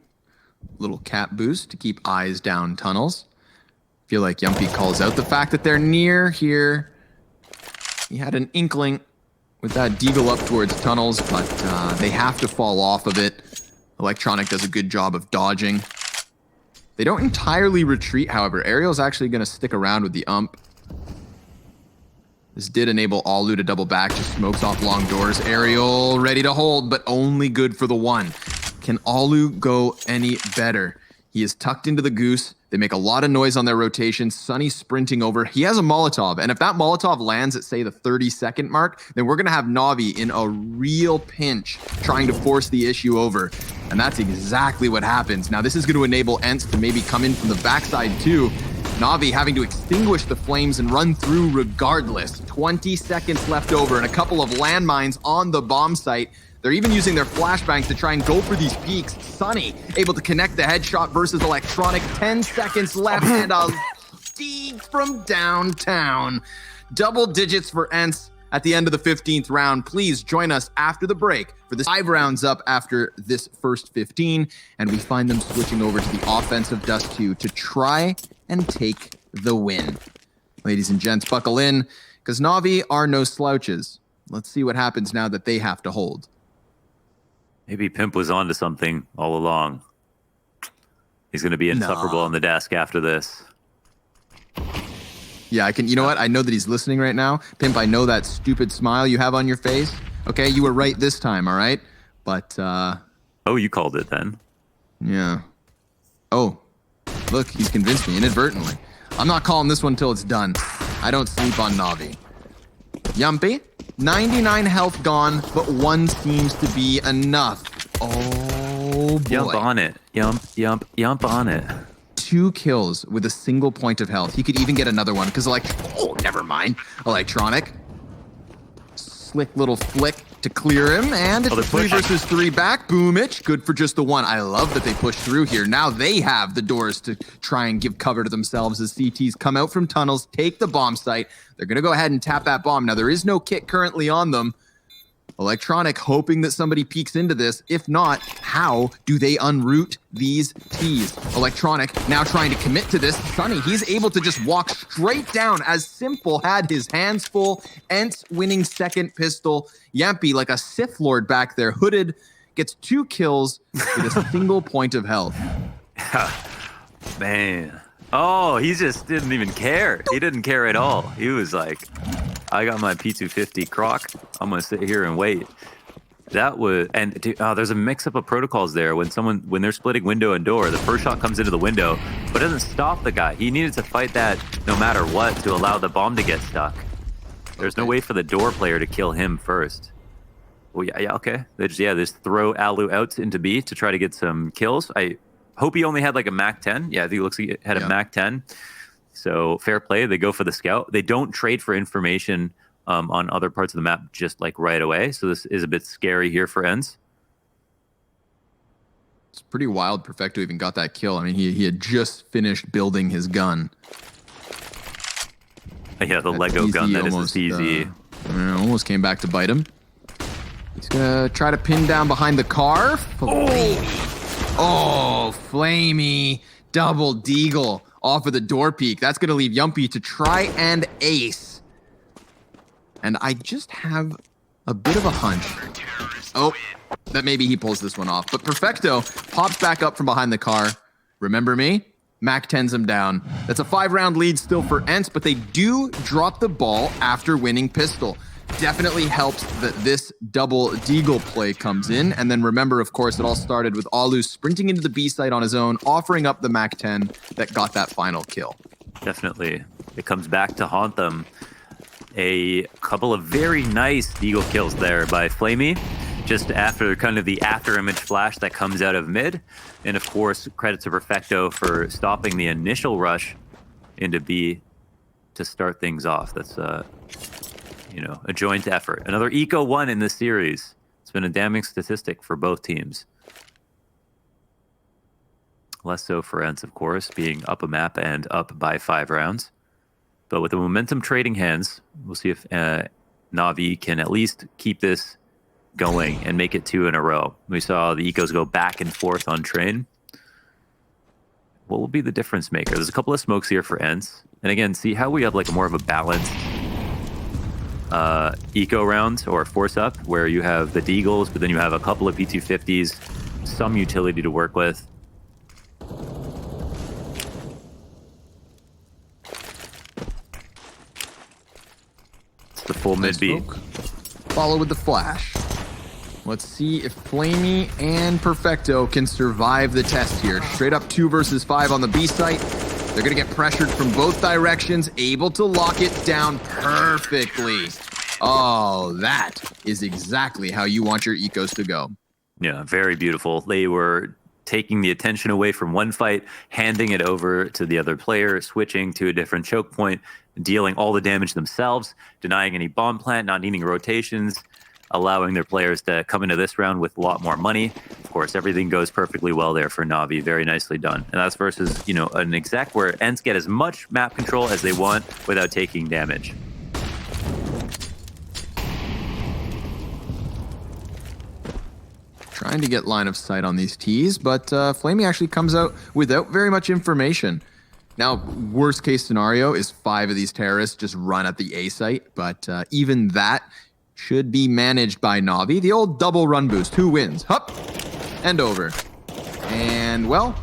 Little Cat boost to keep eyes down tunnels. Feel like Yumpy calls out the fact that they're near here. He had an inkling with that deagle up towards tunnels, but they have to fall off of it. Electronic does a good job of dodging. They don't entirely retreat, however. Aerial's actually going to stick around with the ump. This did enable Alu to double back, just smokes off long doors. Aerial ready to hold, but only good for the 1. Can Alu go any better? He is tucked into the goose. They make a lot of noise on their rotation. Sunny's sprinting over. He has a Molotov, and if that Molotov lands at, say, the 30-second mark, then we're going to have NAVI in a real pinch trying to force the issue over. And that's exactly what happens. Now, this is going to enable ENCE to maybe come in from the backside, too. NAVI having to extinguish the flames and run through regardless. 20 seconds left over and a couple of landmines on the bomb site. They're even using their flashbangs to try and go for these peaks. Sunny able to connect the headshot versus Electronic. 10 seconds left and a dig from downtown. Double digits for ENCE at the end of the 15th round. Please join us after the break for the 5 rounds up after this first 15. And we find them switching over to the offensive Dust 2 to try and take the win. Ladies and gents, buckle in, because NAVI are no slouches. Let's see what happens now that they have to hold. Maybe Pimp was onto something all along. He's going to be insufferable on the desk after this. Yeah, I can. You know what? I know that he's listening right now. Pimp, I know that stupid smile you have on your face. Okay, you were right this time, all right? But, Oh, you called it then. Yeah. Oh, look, he's convinced me inadvertently. I'm not calling this one till it's done. I don't sleep on NAVI. Yumpy, 99 health gone, but 1 seems to be enough. Oh, boy. Yump on it. Yump on it. 2 kills with a single point of health. He could even get another one, because oh, never mind. Electronic. Slick little flick to clear him, and it's a 3 versus 3 back. Boomich, good for just the 1. I love that they push through here. Now they have the doors to try and give cover to themselves as CTs come out from tunnels, take the bomb site. They're going to go ahead and tap that bomb. Now, there is no kit currently on them. Electronic hoping that somebody peeks into this. If not, how do they unroot these T's? Electronic now trying to commit to this. Sunny, he's able to just walk straight down as Simple had his hands full. ENCE winning second pistol. Yampy, like a Sith Lord back there, hooded, gets 2 kills with a single point of health. Man. Oh, he just didn't even care. He didn't care at all. He was like, I got my P250 croc. I'm going to sit here and wait. That was, and there's a mix up of protocols there. When they're splitting window and door, the first shot comes into the window, but it doesn't stop the guy. He needed to fight that no matter what to allow the bomb to get stuck. There's no way for the door player to kill him first. Well, yeah, okay. They just throw Alu out into B to try to get some kills. I hope he only had like a MAC 10. Yeah, I think it looks like he had a MAC 10. So fair play. They go for the scout. They don't trade for information on other parts of the map just like right away. So this is a bit scary here for ENCE. It's pretty wild. Perfecto even got that kill. I mean, he had just finished building his gun. Yeah, the Lego gun that is easy. Almost came back to bite him. He's gonna try to pin down behind the car. Oh, Flamey. Double deagle off of the door peak. That's gonna leave Yumpy to try and ace. And I just have a bit of a hunch. Oh, that maybe he pulls this one off. But Perfecto pops back up from behind the car. Remember me? Mac 10s him down. That's a 5-round lead still for ENCE, but they do drop the ball after winning pistol. Definitely helps that this double deagle play comes in. And then remember, of course, it all started with Alu sprinting into the B site on his own, offering up the Mac 10 that got that final kill. Definitely. It comes back to haunt them. A couple of very nice deagle kills there by Flamey, just after kind of the after image flash that comes out of mid. And of course, credit to Perfecto for stopping the initial rush into B to start things off. That's a joint effort. Another Eco 1 in this series. It's been a damning statistic for both teams. Less so for ENCE, of course, being up a map and up by 5 rounds. But with the momentum trading hands, we'll see if NAVI can at least keep this going and make it 2 in a row. We saw the Ecos go back and forth on train. What will be the difference maker? There's a couple of smokes here for ENCE. And again, see how we have like more of a balanced eco round or force up where you have the deagles, but then you have a couple of P250s, some utility to work with. It's the full mid B. Follow with the flash. Let's see if Flamey and Perfecto can survive the test here. Straight up 2 versus 5 on the B site. They're going to get pressured from both directions, able to lock it down perfectly. Oh, that is exactly how you want your ecos to go. Yeah, very beautiful. They were taking the attention away from one fight, handing it over to the other player, switching to a different choke point, dealing all the damage themselves, denying any bomb plant, not needing rotations, allowing their players to come into this round with a lot more money. Of course, everything goes perfectly well there for NAVI. Very nicely done. And that's versus, you know, an exec where ENCE get as much map control as they want without taking damage. Trying to get line of sight on these T's, but Flamey actually comes out without very much information. Now, worst case scenario is 5 of these terrorists just run at the A site, but even that should be managed by NAVI. The old double run boost. Who wins? Hup! And over. And, well,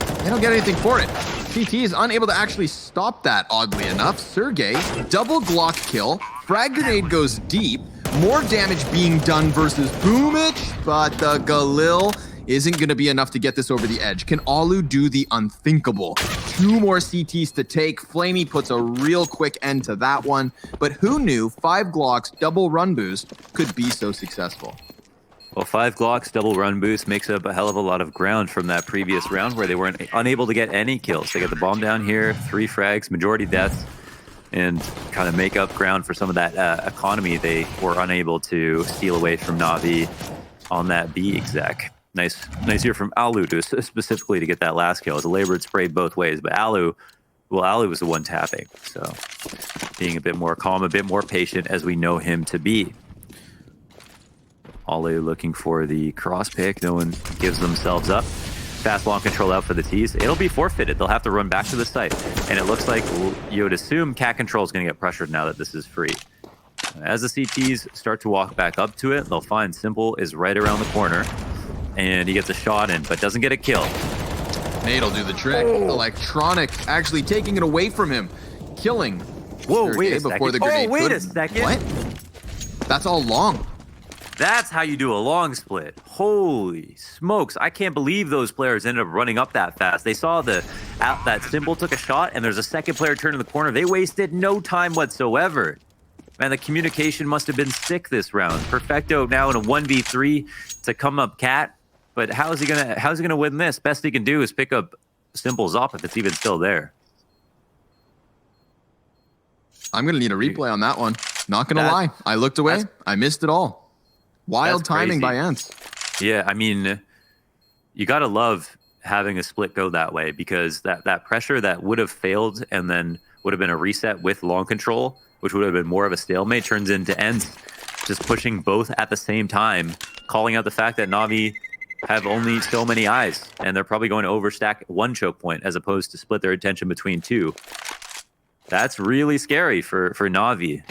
they don't get anything for it. CT is unable to actually stop that, oddly enough. Sergey, double Glock kill. Frag grenade goes deep. More damage being done versus Boomich, but the Galil isn't going to be enough to get this over the edge. Can Alu do the unthinkable? 2 more CTs to take. Flamey puts a real quick end to that one, but who knew 5 Glocks double run boost could be so successful? Well, 5 Glocks double run boost makes up a hell of a lot of ground from that previous round where they weren't unable to get any kills. They get the bomb down here, 3 frags, majority deaths, and kind of make up ground for some of that economy they were unable to steal away from NAVI on that B exec. Nice here from Alu to specifically to get that last kill. It was a labored spray both ways, but Alu was the one tapping. So being a bit more calm, a bit more patient as we know him to be. Alu looking for the cross pick. No one gives themselves up. Fast long control out for the T's. It'll be forfeited. They'll have to run back to the site. And it looks like you would assume cat control is going to get pressured now that this is free. As the CTs start to walk back up to it, they'll find Simple is right around the corner. And he gets a shot in, but doesn't get a kill. Nate'll do the trick. Oh. Electronic actually taking it away from him. Killing. Whoa, wait a second. Before the grenade wait a second. What? That's all long. That's how you do a long split. Holy smokes. I can't believe those players ended up running up that fast. They saw that Simple took a shot, and there's a second player turning the corner. They wasted no time whatsoever. Man, the communication must have been sick this round. Perfecto now in a 1v3 to come up cat. But how's he gonna win this? Best he can do is pick up Simple's op if it's even still there. I'm gonna need a replay on that one. Not gonna lie. I looked away. I missed it all. Wild timing by ENCE. Yeah, I mean, you gotta love having a split go that way, because that pressure that would have failed and then would have been a reset with long control, which would have been more of a stalemate, turns into ENCE just pushing both at the same time, calling out the fact that NAVI have only so many eyes, and they're probably going to overstack 1 choke point as opposed to split their attention between 2. That's really scary for NAVI.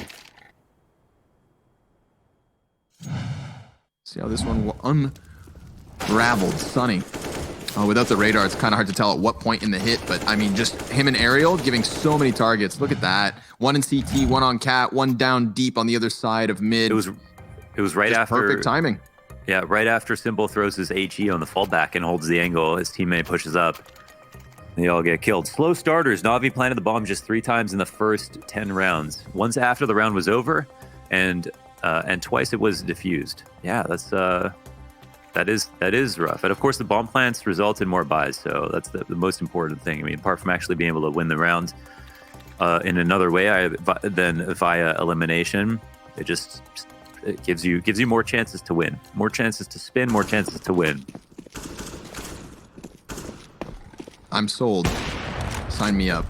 See how this one unraveled. Sunny. Without the radar, it's kind of hard to tell at what point in the hit, but I mean, just him and Ariel giving so many targets. Look at that. 1 in CT, 1 on cat, 1 down deep on the other side of mid. It was right after perfect timing. Yeah, right after Simple throws his HE on the fallback and holds the angle, his teammate pushes up. They all get killed. Slow starters. NAVI planted the bomb just 3 times in the first 10 rounds. Once after the round was over, and twice it was diffused. Yeah, that is rough. And of course, the bomb plants result in more buys, so that's the most important thing. I mean, apart from actually being able to win the round in another way than via elimination, it gives you more chances to win, more chances to spin, more chances to win. I'm sold. Sign me up.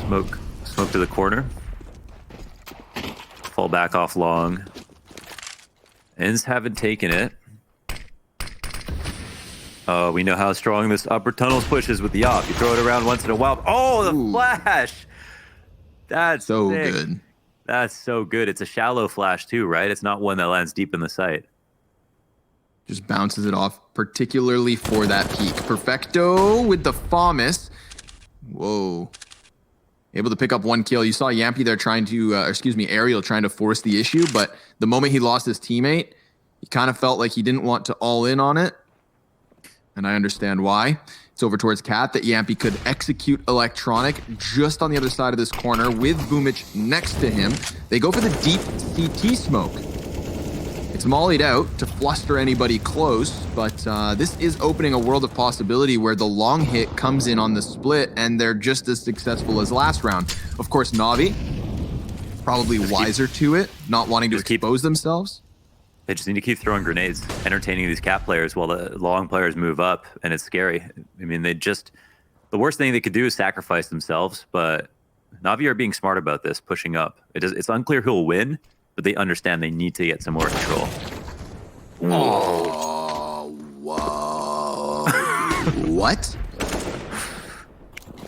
Smoke to the corner. Fall back off long. ENCE haven't taken it. Oh, we know how strong this upper tunnels pushes with the op. You throw it around once in a while. Oh, the flash! That's so sick. Good. That's so good. It's a shallow flash too, right? It's not one that lands deep in the site. Just bounces it off, particularly for that peak. Perfecto with the FAMAS. Whoa. Able to pick up 1 kill. You saw Yampy there trying to, Ariel trying to force the issue, but the moment he lost his teammate, he kind of felt like he didn't want to all in on it. And I understand why. It's over towards Cat that Yampy could execute Electronic just on the other side of this corner with Boomich next to him. They go for the deep CT smoke. It's mollied out to fluster anybody close, but this is opening a world of possibility where the long hit comes in on the split and they're just as successful as last round. Of course, Navi, probably wiser to it, not wanting to expose themselves. They just need to keep throwing grenades, entertaining these Cat players while the long players move up, and it's scary. I mean, the worst thing they could do is sacrifice themselves, but Navi are being smart about this, pushing up. It's unclear who'll win, but they understand they need to get some more control. Oh, whoa. What?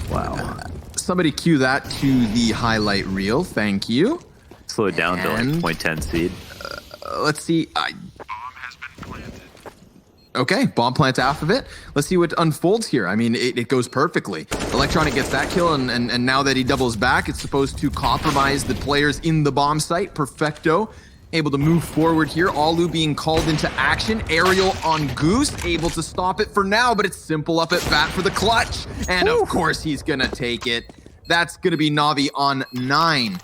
Wow. Somebody cue that to the highlight reel. Thank you. Slow it down to like 0.10 speed. Let's see. Bomb has been planted. Okay, bomb plant half of it. Let's see what unfolds here. I mean, it goes perfectly. Electronic gets that kill, and now that he doubles back, it's supposed to compromise the players in the bomb site. Perfecto, able to move forward here. Alu being called into action. Ariel on Goose, able to stop it for now, but it's Simple up at bat for the clutch. And of course, he's gonna take it. That's gonna be Navi on 9,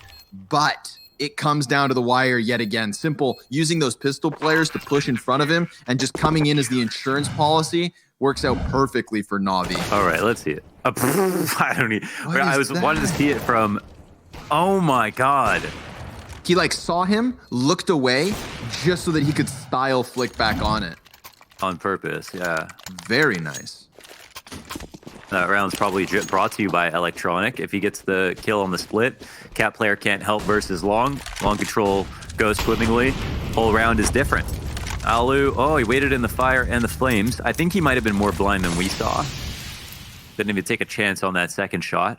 but it comes down to the wire yet again. Simple using those pistol players to push in front of him and just coming in as the insurance policy works out perfectly for Navi. All right, let's see it. I don't need. Wanted to see it from. Oh my god. He like saw him, looked away, just so that he could style flick back on it. On purpose, yeah. Very nice. That round's probably brought to you by Electronic. If he gets the kill on the split, Cat player can't help versus Long. Long control goes swimmingly. Whole round is different. Alu, he waited in the fire and the flames. I think he might have been more blind than we saw. Didn't even take a chance on that second shot.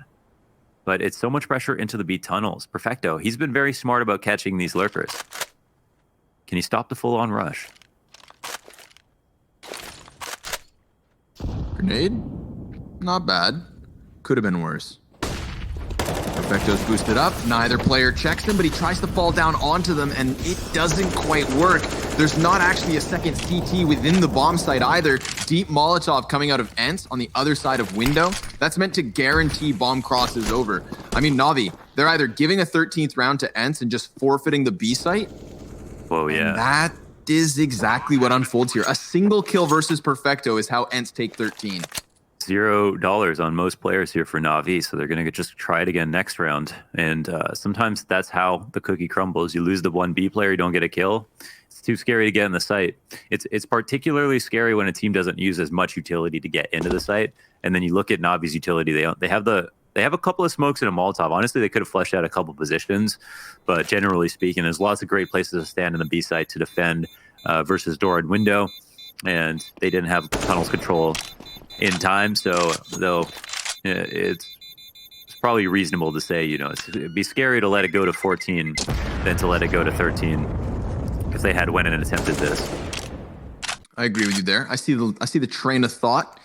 But it's so much pressure into the B tunnels. Perfecto. He's been very smart about catching these lurkers. Can he stop the full-on rush? Grenade? Not bad. Could have been worse. Perfecto's boosted up. Neither player checks him, but he tries to fall down onto them, and it doesn't quite work. There's not actually a second CT within the bomb site either. Deep Molotov coming out of ENCE on the other side of window. That's meant to guarantee bomb crosses over. I mean, Navi, they're either giving a 13th round to ENCE and just forfeiting the B site. Whoa, yeah. And that is exactly what unfolds here. A single kill versus Perfecto is how ENCE take 13. $0 on most players here for Navi, so they're going to just try it again next round. And sometimes that's how the cookie crumbles. You lose the 1B player, you don't get a kill. It's too scary to get in the site. It's particularly scary when a team doesn't use as much utility to get into the site. And then you look at Navi's utility. They have a couple of smokes and a Molotov. Honestly, they could have fleshed out a couple positions, but generally speaking, there's lots of great places to stand in the B site to defend versus door and window. And they didn't have tunnels control in time, so though it's probably reasonable to say, it'd be scary to let it go to 14 than to let it go to 13 if they had went in and attempted this. I agree with you there. I see the train of thought,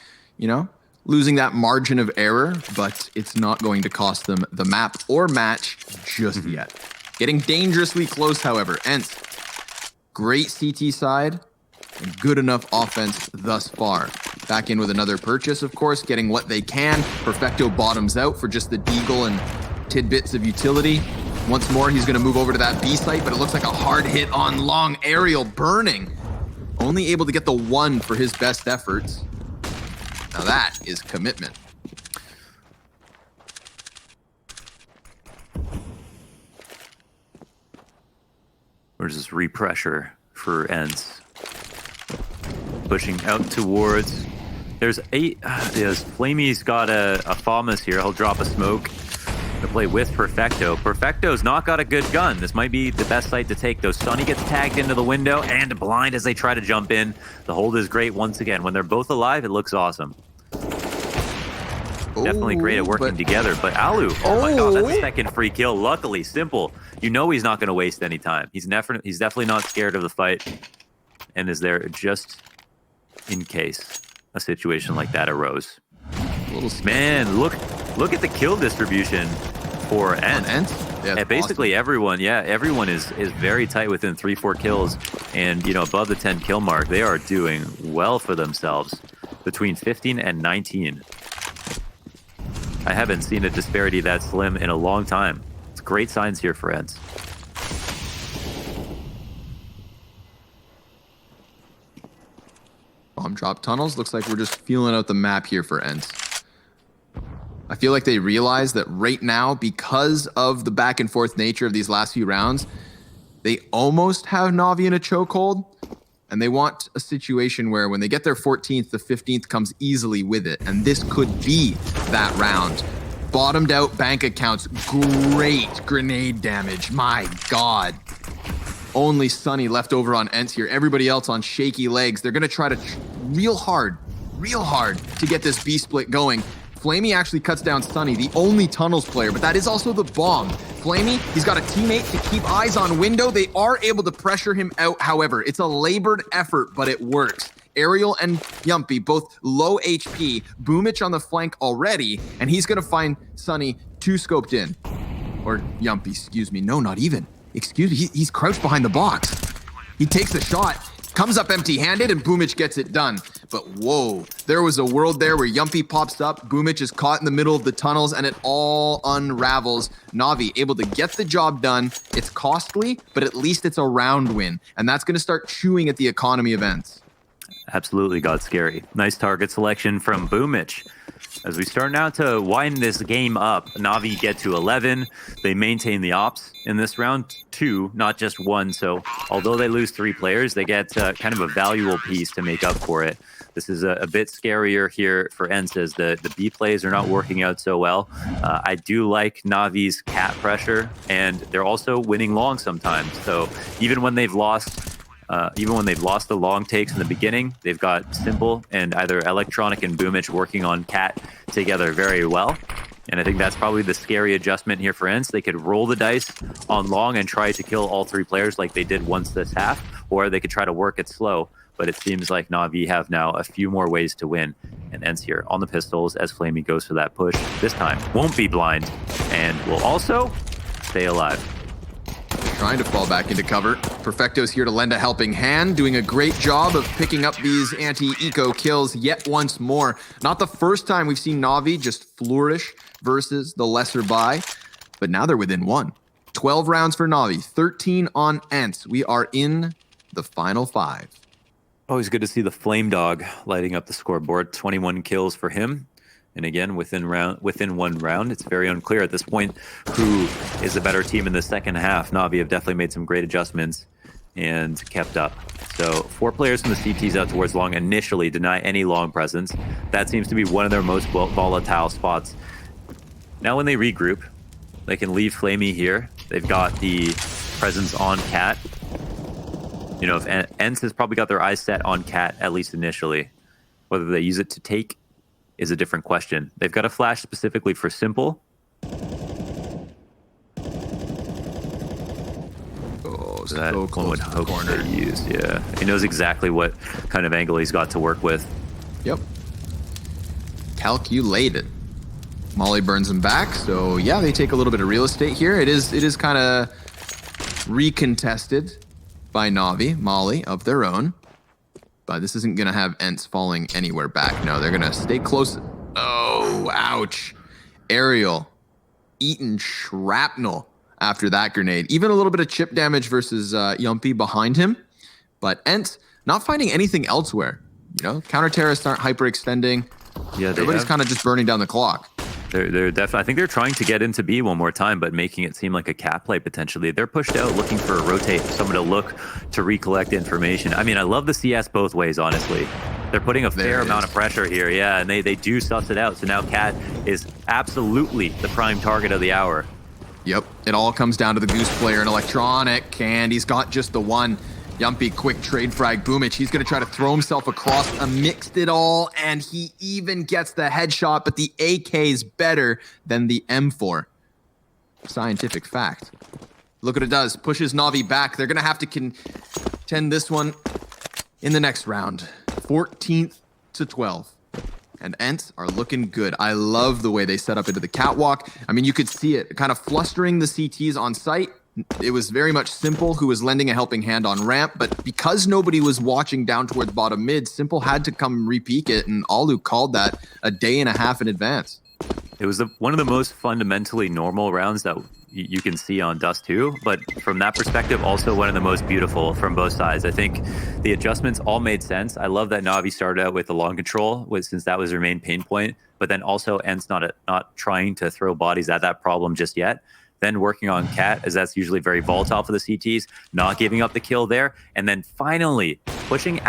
losing that margin of error, but it's not going to cost them the map or match just yet. Getting dangerously close, however. ENCE, great CT side and good enough offense thus far. Back in with another purchase, of course, getting what they can. Perfecto bottoms out for just the deagle and tidbits of utility. Once more, he's going to move over to that B site, but it looks like a hard hit on Long. Ariel burning. Only able to get the 1 for his best efforts. Now that is commitment. Where's this repressure for ENCE? Pushing out towards. There's 8. Flamey's got a FAMAS here. He'll drop a smoke to play with Perfecto. Perfecto's not got a good gun. This might be the best site to take, though. Sonny gets tagged into the window and blind as they try to jump in. The hold is great once again. When they're both alive, it looks awesome. Definitely great at working together. But Alu, oh my god, that's a second free kill. Luckily, Simple. He's not going to waste any time. He's definitely not scared of the fight and is there just in case a situation like that arose. Man, look at the kill distribution. for ENCE. Yeah, and basically everyone is very tight within 3-4 kills, and above the 10 kill mark. They are doing well for themselves, between 15 and 19. I haven't seen a disparity that slim in a long time. It's great signs here for ENCE. Bomb drop tunnels. Looks like we're just feeling out the map here for ENCE. I feel like they realize that right now, because of the back and forth nature of these last few rounds, they almost have Navi in a chokehold, and they want a situation where when they get their 14th, the 15th comes easily with it, and this could be that round. Bottomed out bank accounts, great grenade damage, my God. Only Sunny left over on ENCE here. Everybody else on shaky legs. They're gonna try to real hard to get this B split going. Flamey actually cuts down Sunny, the only tunnels player, but that is also the bomb. Flamey, he's got a teammate to keep eyes on window. They are able to pressure him out, however. It's a labored effort, but it works. Ariel and Yumpy, both low HP. Boomich on the flank already, and he's gonna find Sunny 2 scoped in. Or Yumpy, excuse me. No, not even. Excuse me, he's crouched behind the box. He takes the shot, comes up empty-handed, and Boomich gets it done. But whoa, there was a world there where Yumpy pops up, Boomich is caught in the middle of the tunnels, and it all unravels. Navi able to get the job done. It's costly, but at least it's a round win. And that's going to start chewing at the economy of ENCE. Absolutely got scary. Nice target selection from Boomich. As we start now to wind this game up, Navi get to 11. They maintain the ops in this round 2, not just 1. So although they lose 3 players, they get kind of a valuable piece to make up for it. This is a bit scarier here for ENCE as the B plays are not working out so well. I do like Navi's cat pressure, and they're also winning long sometimes. So even when they've lost the long takes in the beginning, they've got Simple and either Electronic and Boomich working on cat together very well. And I think that's probably the scary adjustment here for ENCE. They could roll the dice on long and try to kill all 3 players like they did once this half, or they could try to work it slow. But it seems like Navi have now a few more ways to win. And ENCE here on the pistols as Flamey goes for that push. This time won't be blind and will also stay alive. Trying to fall back into cover. Perfecto's here to lend a helping hand, doing a great job of picking up these anti-eco kills yet once more. Not the first time we've seen Navi just flourish versus the lesser buy, but now they're within 1. 12 rounds for Navi, 13 on ENCE. We are in the final 5. Always good to see the Flame Dog lighting up the scoreboard. 21 kills for him. And again, within 1 round, it's very unclear at this point who is the better team in the second half. Navi have definitely made some great adjustments and kept up. So 4 players from the CTs out towards long initially deny any long presence. That seems to be one of their most volatile spots. Now when they regroup, they can leave Flamey here. They've got the presence on Cat. If ENCE has probably got their eyes set on Cat, at least initially. Whether they use it to take is a different question. They've got a flash specifically for Simple. Oh, that so one close would to the hope corner. they use. Yeah, he knows exactly what kind of angle he's got to work with. Yep. Calculated. Molly burns him back, so yeah, they take a little bit of real estate here. It is kind of recontested by Navi, Molly of their own. But this isn't going to have ENCE falling anywhere back. No, they're going to stay close. Oh, ouch. Ariel eaten shrapnel after that grenade. Even a little bit of chip damage versus Yumpy behind him. But ENCE not finding anything elsewhere. Counter-terrorists aren't hyperextending. Yeah, everybody's kind of just burning down the clock. They're definitely. I think they're trying to get into B one more time, but making it seem like a cat play potentially. They're pushed out, looking for a rotate, someone to look to recollect information. I mean, I love the CS both ways, honestly. They're putting a fair amount of pressure here, yeah, and they do suss it out. So now Cat is absolutely the prime target of the hour. Yep, it all comes down to the Goose player and Electronic, and he's got just the one. Yumpy, quick trade frag. Boomich, he's going to try to throw himself across amidst it all, and he even gets the headshot, but the AK is better than the M4. Scientific fact. Look what it does. Pushes Navi back. They're going to have to contend this one in the next round. 14th to 12. and ENCE are looking good. I love the way they set up into the catwalk. I mean, you could see it kind of flustering the CTs on site. It was very much Simple who was lending a helping hand on ramp, but because nobody was watching down towards bottom mid, Simple had to come re-peek it, and Alu called that a day and a half in advance. It was one of the most fundamentally normal rounds that you can see on Dust 2, but from that perspective, also one of the most beautiful from both sides. I think the adjustments all made sense. I love that Navi started out with the long control, since that was their main pain point, but then also ENCE not trying to throw bodies at that problem just yet. Then working on Cat, as that's usually very volatile for the CTs, not giving up the kill there, and then finally pushing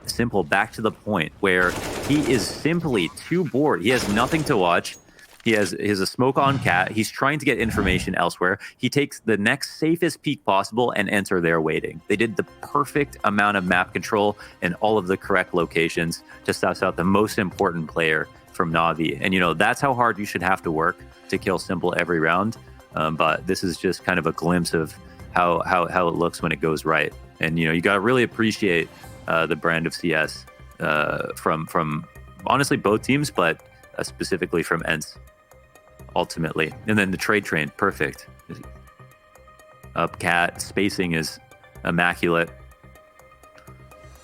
Simple back to the point where he is simply too bored. He has nothing to watch. He has a smoke on Cat. He's trying to get information elsewhere. He takes the next safest peak possible and enter there waiting. They did the perfect amount of map control in all of the correct locations to suss out the most important player from Navi. And, you know, that's how hard you should have to work to kill Simple every round. But this is just kind of a glimpse of how it looks when it goes right. And, you know, you got to really appreciate the brand of CS from honestly both teams, but specifically from ENCE ultimately. And then the trade train, perfect. Up Cat, spacing is immaculate.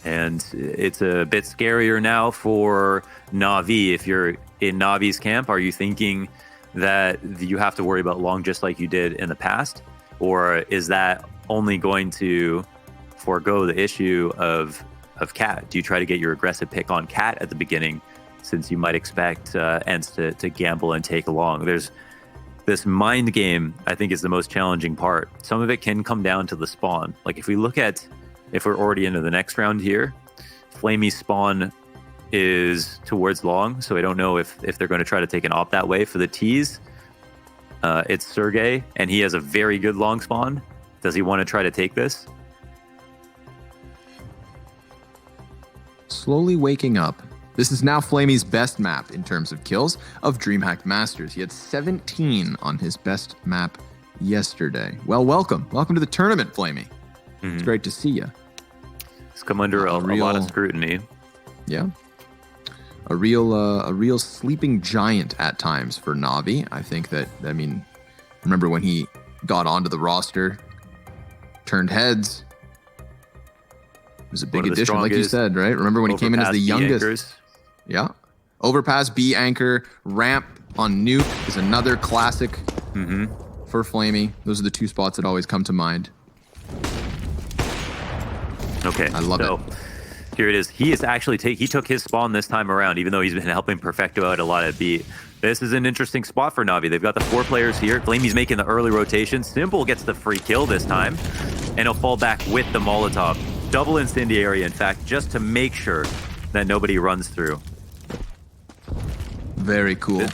And it's a bit scarier now for Navi. If you're in Navi's camp, are you thinking that you have to worry about long just like you did in the past? Or is that only going to forego the issue of Cat? Do you try to get your aggressive pick on Cat at the beginning, since you might expect ENCE to gamble and take long? There's this mind game, I think, is the most challenging part. Some of it can come down to the spawn. Like if we're already into the next round here, Flamey's spawn is towards long, so I don't know if they're going to try to take an op that way. For the T's, it's Sergey, and he has a very good long spawn. Does he want to try to take this? Slowly waking up. This is now Flamey's best map in terms of kills of DreamHack Masters. He had 17 on his best map yesterday. Well, welcome to the tournament, Flamey. Mm-hmm. It's great to see you. It's come under a lot of scrutiny. Yeah. A real sleeping giant at times for Navi. I think that, I mean, remember when he got onto the roster, turned heads. It was a big addition, like you said, right? Remember when he came in as the youngest? Anchors. Yeah. Overpass, B anchor, ramp on nuke is another classic for Flamey. Those are the two spots that always come to mind. Okay, I love it. Here it is. He is actually he took his spawn this time around, even though he's been helping Perfecto out a lot at B. This is an interesting spot for Navi. They've got the 4 players here. Flamey's making the early rotation. Simple gets the free kill this time, and he'll fall back with the Molotov. Double incendiary, in fact, just to make sure that nobody runs through. Very cool.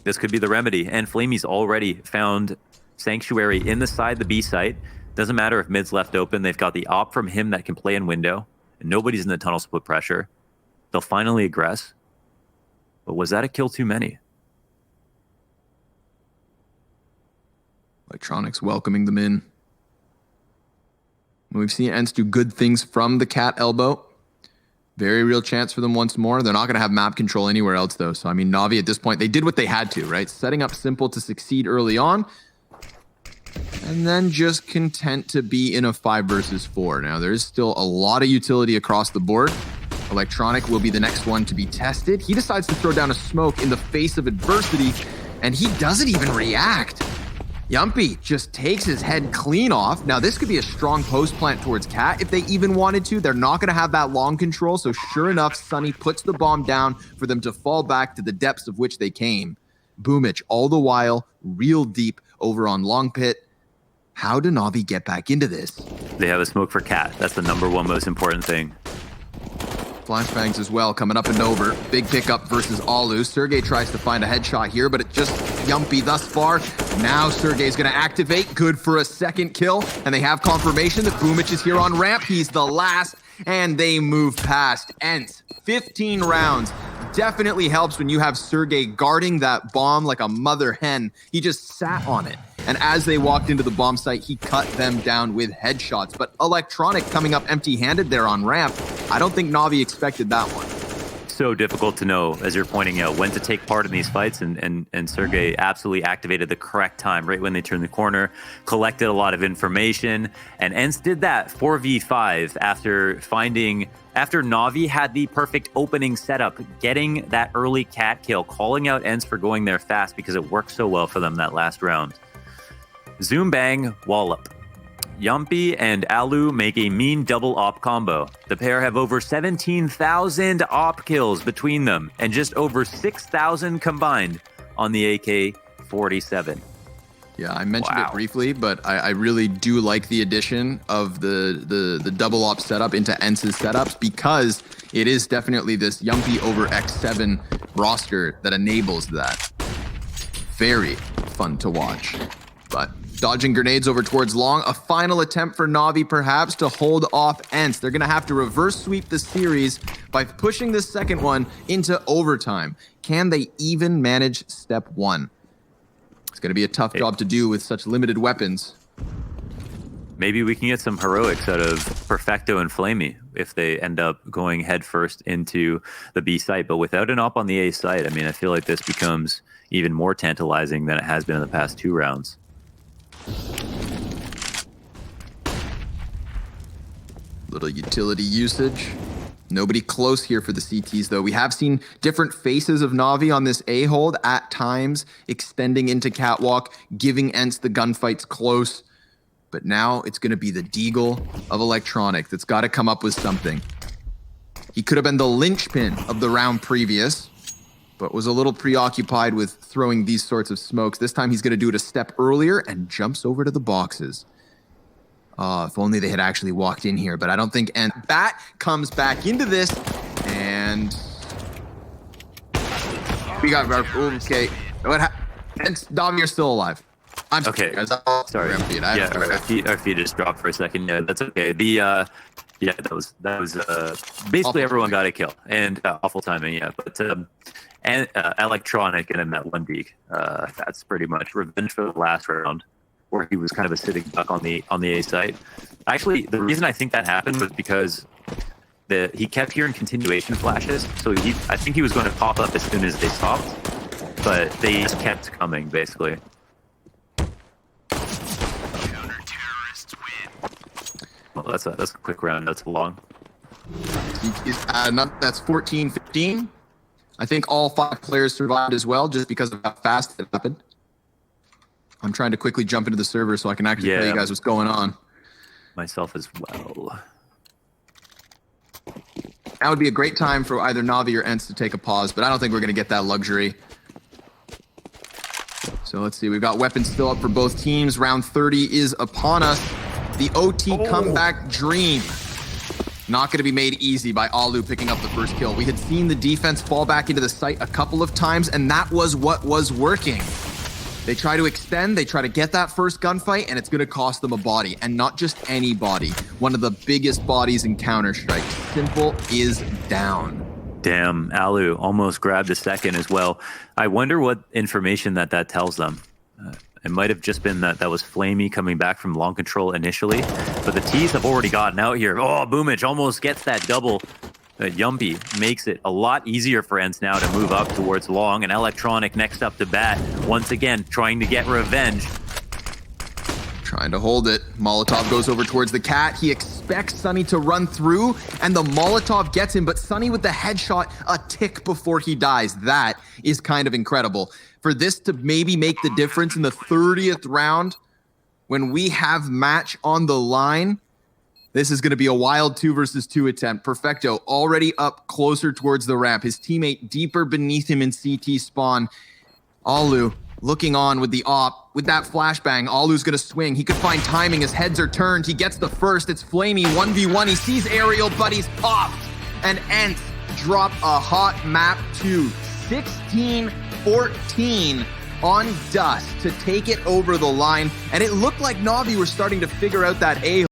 This could be the remedy. And Flamey's already found Sanctuary in the B site. Doesn't matter if mid's left open. They've got the op from him that can play in window. And nobody's in the tunnel split pressure. They'll finally aggress. But was that a kill too many? Electronics welcoming them in. We've seen ENCE do good things from the Cat elbow. Very real chance for them once more. They're not going to have map control anywhere else, though. So, I mean, Navi at this point, they did what they had to, right? Setting up Simple to succeed early on. And then just content to be in a 5 versus 4. Now, there's still a lot of utility across the board. Electronic will be the next one to be tested. He decides to throw down a smoke in the face of adversity, and he doesn't even react. Yumpy just takes his head clean off. Now, this could be a strong post plant towards Cat if they even wanted to. They're not going to have that long control, so sure enough, Sunny puts the bomb down for them to fall back to the depths of which they came. Boomich, all the while, real deep over on Long Pit. How do Navi get back into this? They have a smoke for Cat. That's the #1 most important thing. Flashbangs as well, coming up and over. Big pickup versus Alu. Sergey tries to find a headshot here, but it just Yumpy thus far. Now Sergey's going to activate. Good for a second kill. And they have confirmation that Boomich is here on ramp. He's the last, and they move past. ENCE, 15 rounds. Definitely helps when you have Sergey guarding that bomb like a mother hen. He just sat on it. And as they walked into the bomb site, he cut them down with headshots. But Electronic coming up empty-handed there on ramp. I don't think Navi expected that one. so difficult to know, as you're pointing out, when to take part in these fights, and Sergey absolutely activated the correct time, right when they turned the corner, collected a lot of information, and ENCE did that 4v5 after Navi had the perfect opening setup, getting that early cat kill, calling out ENCE for going there fast because it worked so well for them that last round. Zoom bang, wallop. Yumpy and Alu make a mean double op combo. The pair have over 17,000 op kills between them and just over 6,000 combined on the AK-47. Yeah, I mentioned it briefly, but I really do like the addition of the double op setup into ENCE's setups, because it is definitely this Yumpy over X7 roster that enables that. Very fun to watch. But dodging grenades over towards long, a final attempt for Navi perhaps to hold off ENCE. They're going to have to reverse sweep the series by pushing this second one into overtime. Can they even manage step one? It's going to be a tough job to do with such limited weapons. Maybe we can get some heroics out of Perfecto and Flamey if they end up going headfirst into the B site. But without an op on the A site, I mean, I feel like this becomes even more tantalizing than it has been in the past 2 rounds. Little utility usage. Nobody close here for the CTs, though. We have seen different faces of Navi on this A-hold at times, extending into catwalk, giving ENCE the gunfights close. But now it's going to be the Deagle of Electronic that's got to come up with something. He could have been the linchpin of the round previous, but was a little preoccupied with throwing these sorts of smokes. This time he's going to do it a step earlier and jumps over to the boxes. If only they had actually walked in here, but I don't think. And Bat comes back into this, and we got our okay. And Navi, you're still alive. I'm okay. Sorry. Our feed just dropped for a second. Yeah, that's okay. The that was basically awful everyone got a kill, and awful timing. Yeah, but and Electronic and then that one peak. That's pretty much revenge for the last round, where he was kind of a sitting duck on the A site. Actually, the reason I think that happened was because he kept hearing continuation flashes, so I think he was going to pop up as soon as they stopped, but they just kept coming, basically. Well, that's a quick round. That's long. That's 14-15. I think all 5 players survived as well, just because of how fast it happened. I'm trying to quickly jump into the server so I can actually tell you guys what's going on. Myself as well. That would be a great time for either Navi or ENCE to take a pause, but I don't think we're going to get that luxury. So let's see. We've got weapons still up for both teams. Round 30 is upon us. The OT comeback dream. Not going to be made easy by Alu picking up the first kill. We had seen the defense fall back into the site a couple of times, and that was what was working. They try to extend, they try to get that first gunfight, and it's going to cost them a body, and not just any body. One of the biggest bodies in Counter-Strike. Simple is down. Damn, Alu almost grabbed a second as well. I wonder what information that tells them. It might have just been that was Flamey coming back from long control initially, but the T's have already gotten out here. Oh, Boomich almost gets that double. Yumpy makes it a lot easier for ENCE now to move up towards long, and Electronic next up to bat. Once again, trying to get revenge. Trying to hold it. Molotov goes over towards the cat. He expects Sunny to run through, and the Molotov gets him, but Sunny with the headshot a tick before he dies. That is kind of incredible. For this to maybe make the difference in the 30th round, when we have match on the line, this is going to be a wild 2 versus 2 attempt. Perfecto already up closer towards the ramp. His teammate deeper beneath him in CT spawn. Alu looking on with the op. With that flashbang, Alu's going to swing. He could find timing. His heads are turned. He gets the first. It's Flamey 1v1. He sees Aerial, but he's popped. And ENCE drop a hot map to 16-14 on Dust to take it over the line. And it looked like Navi were starting to figure out that A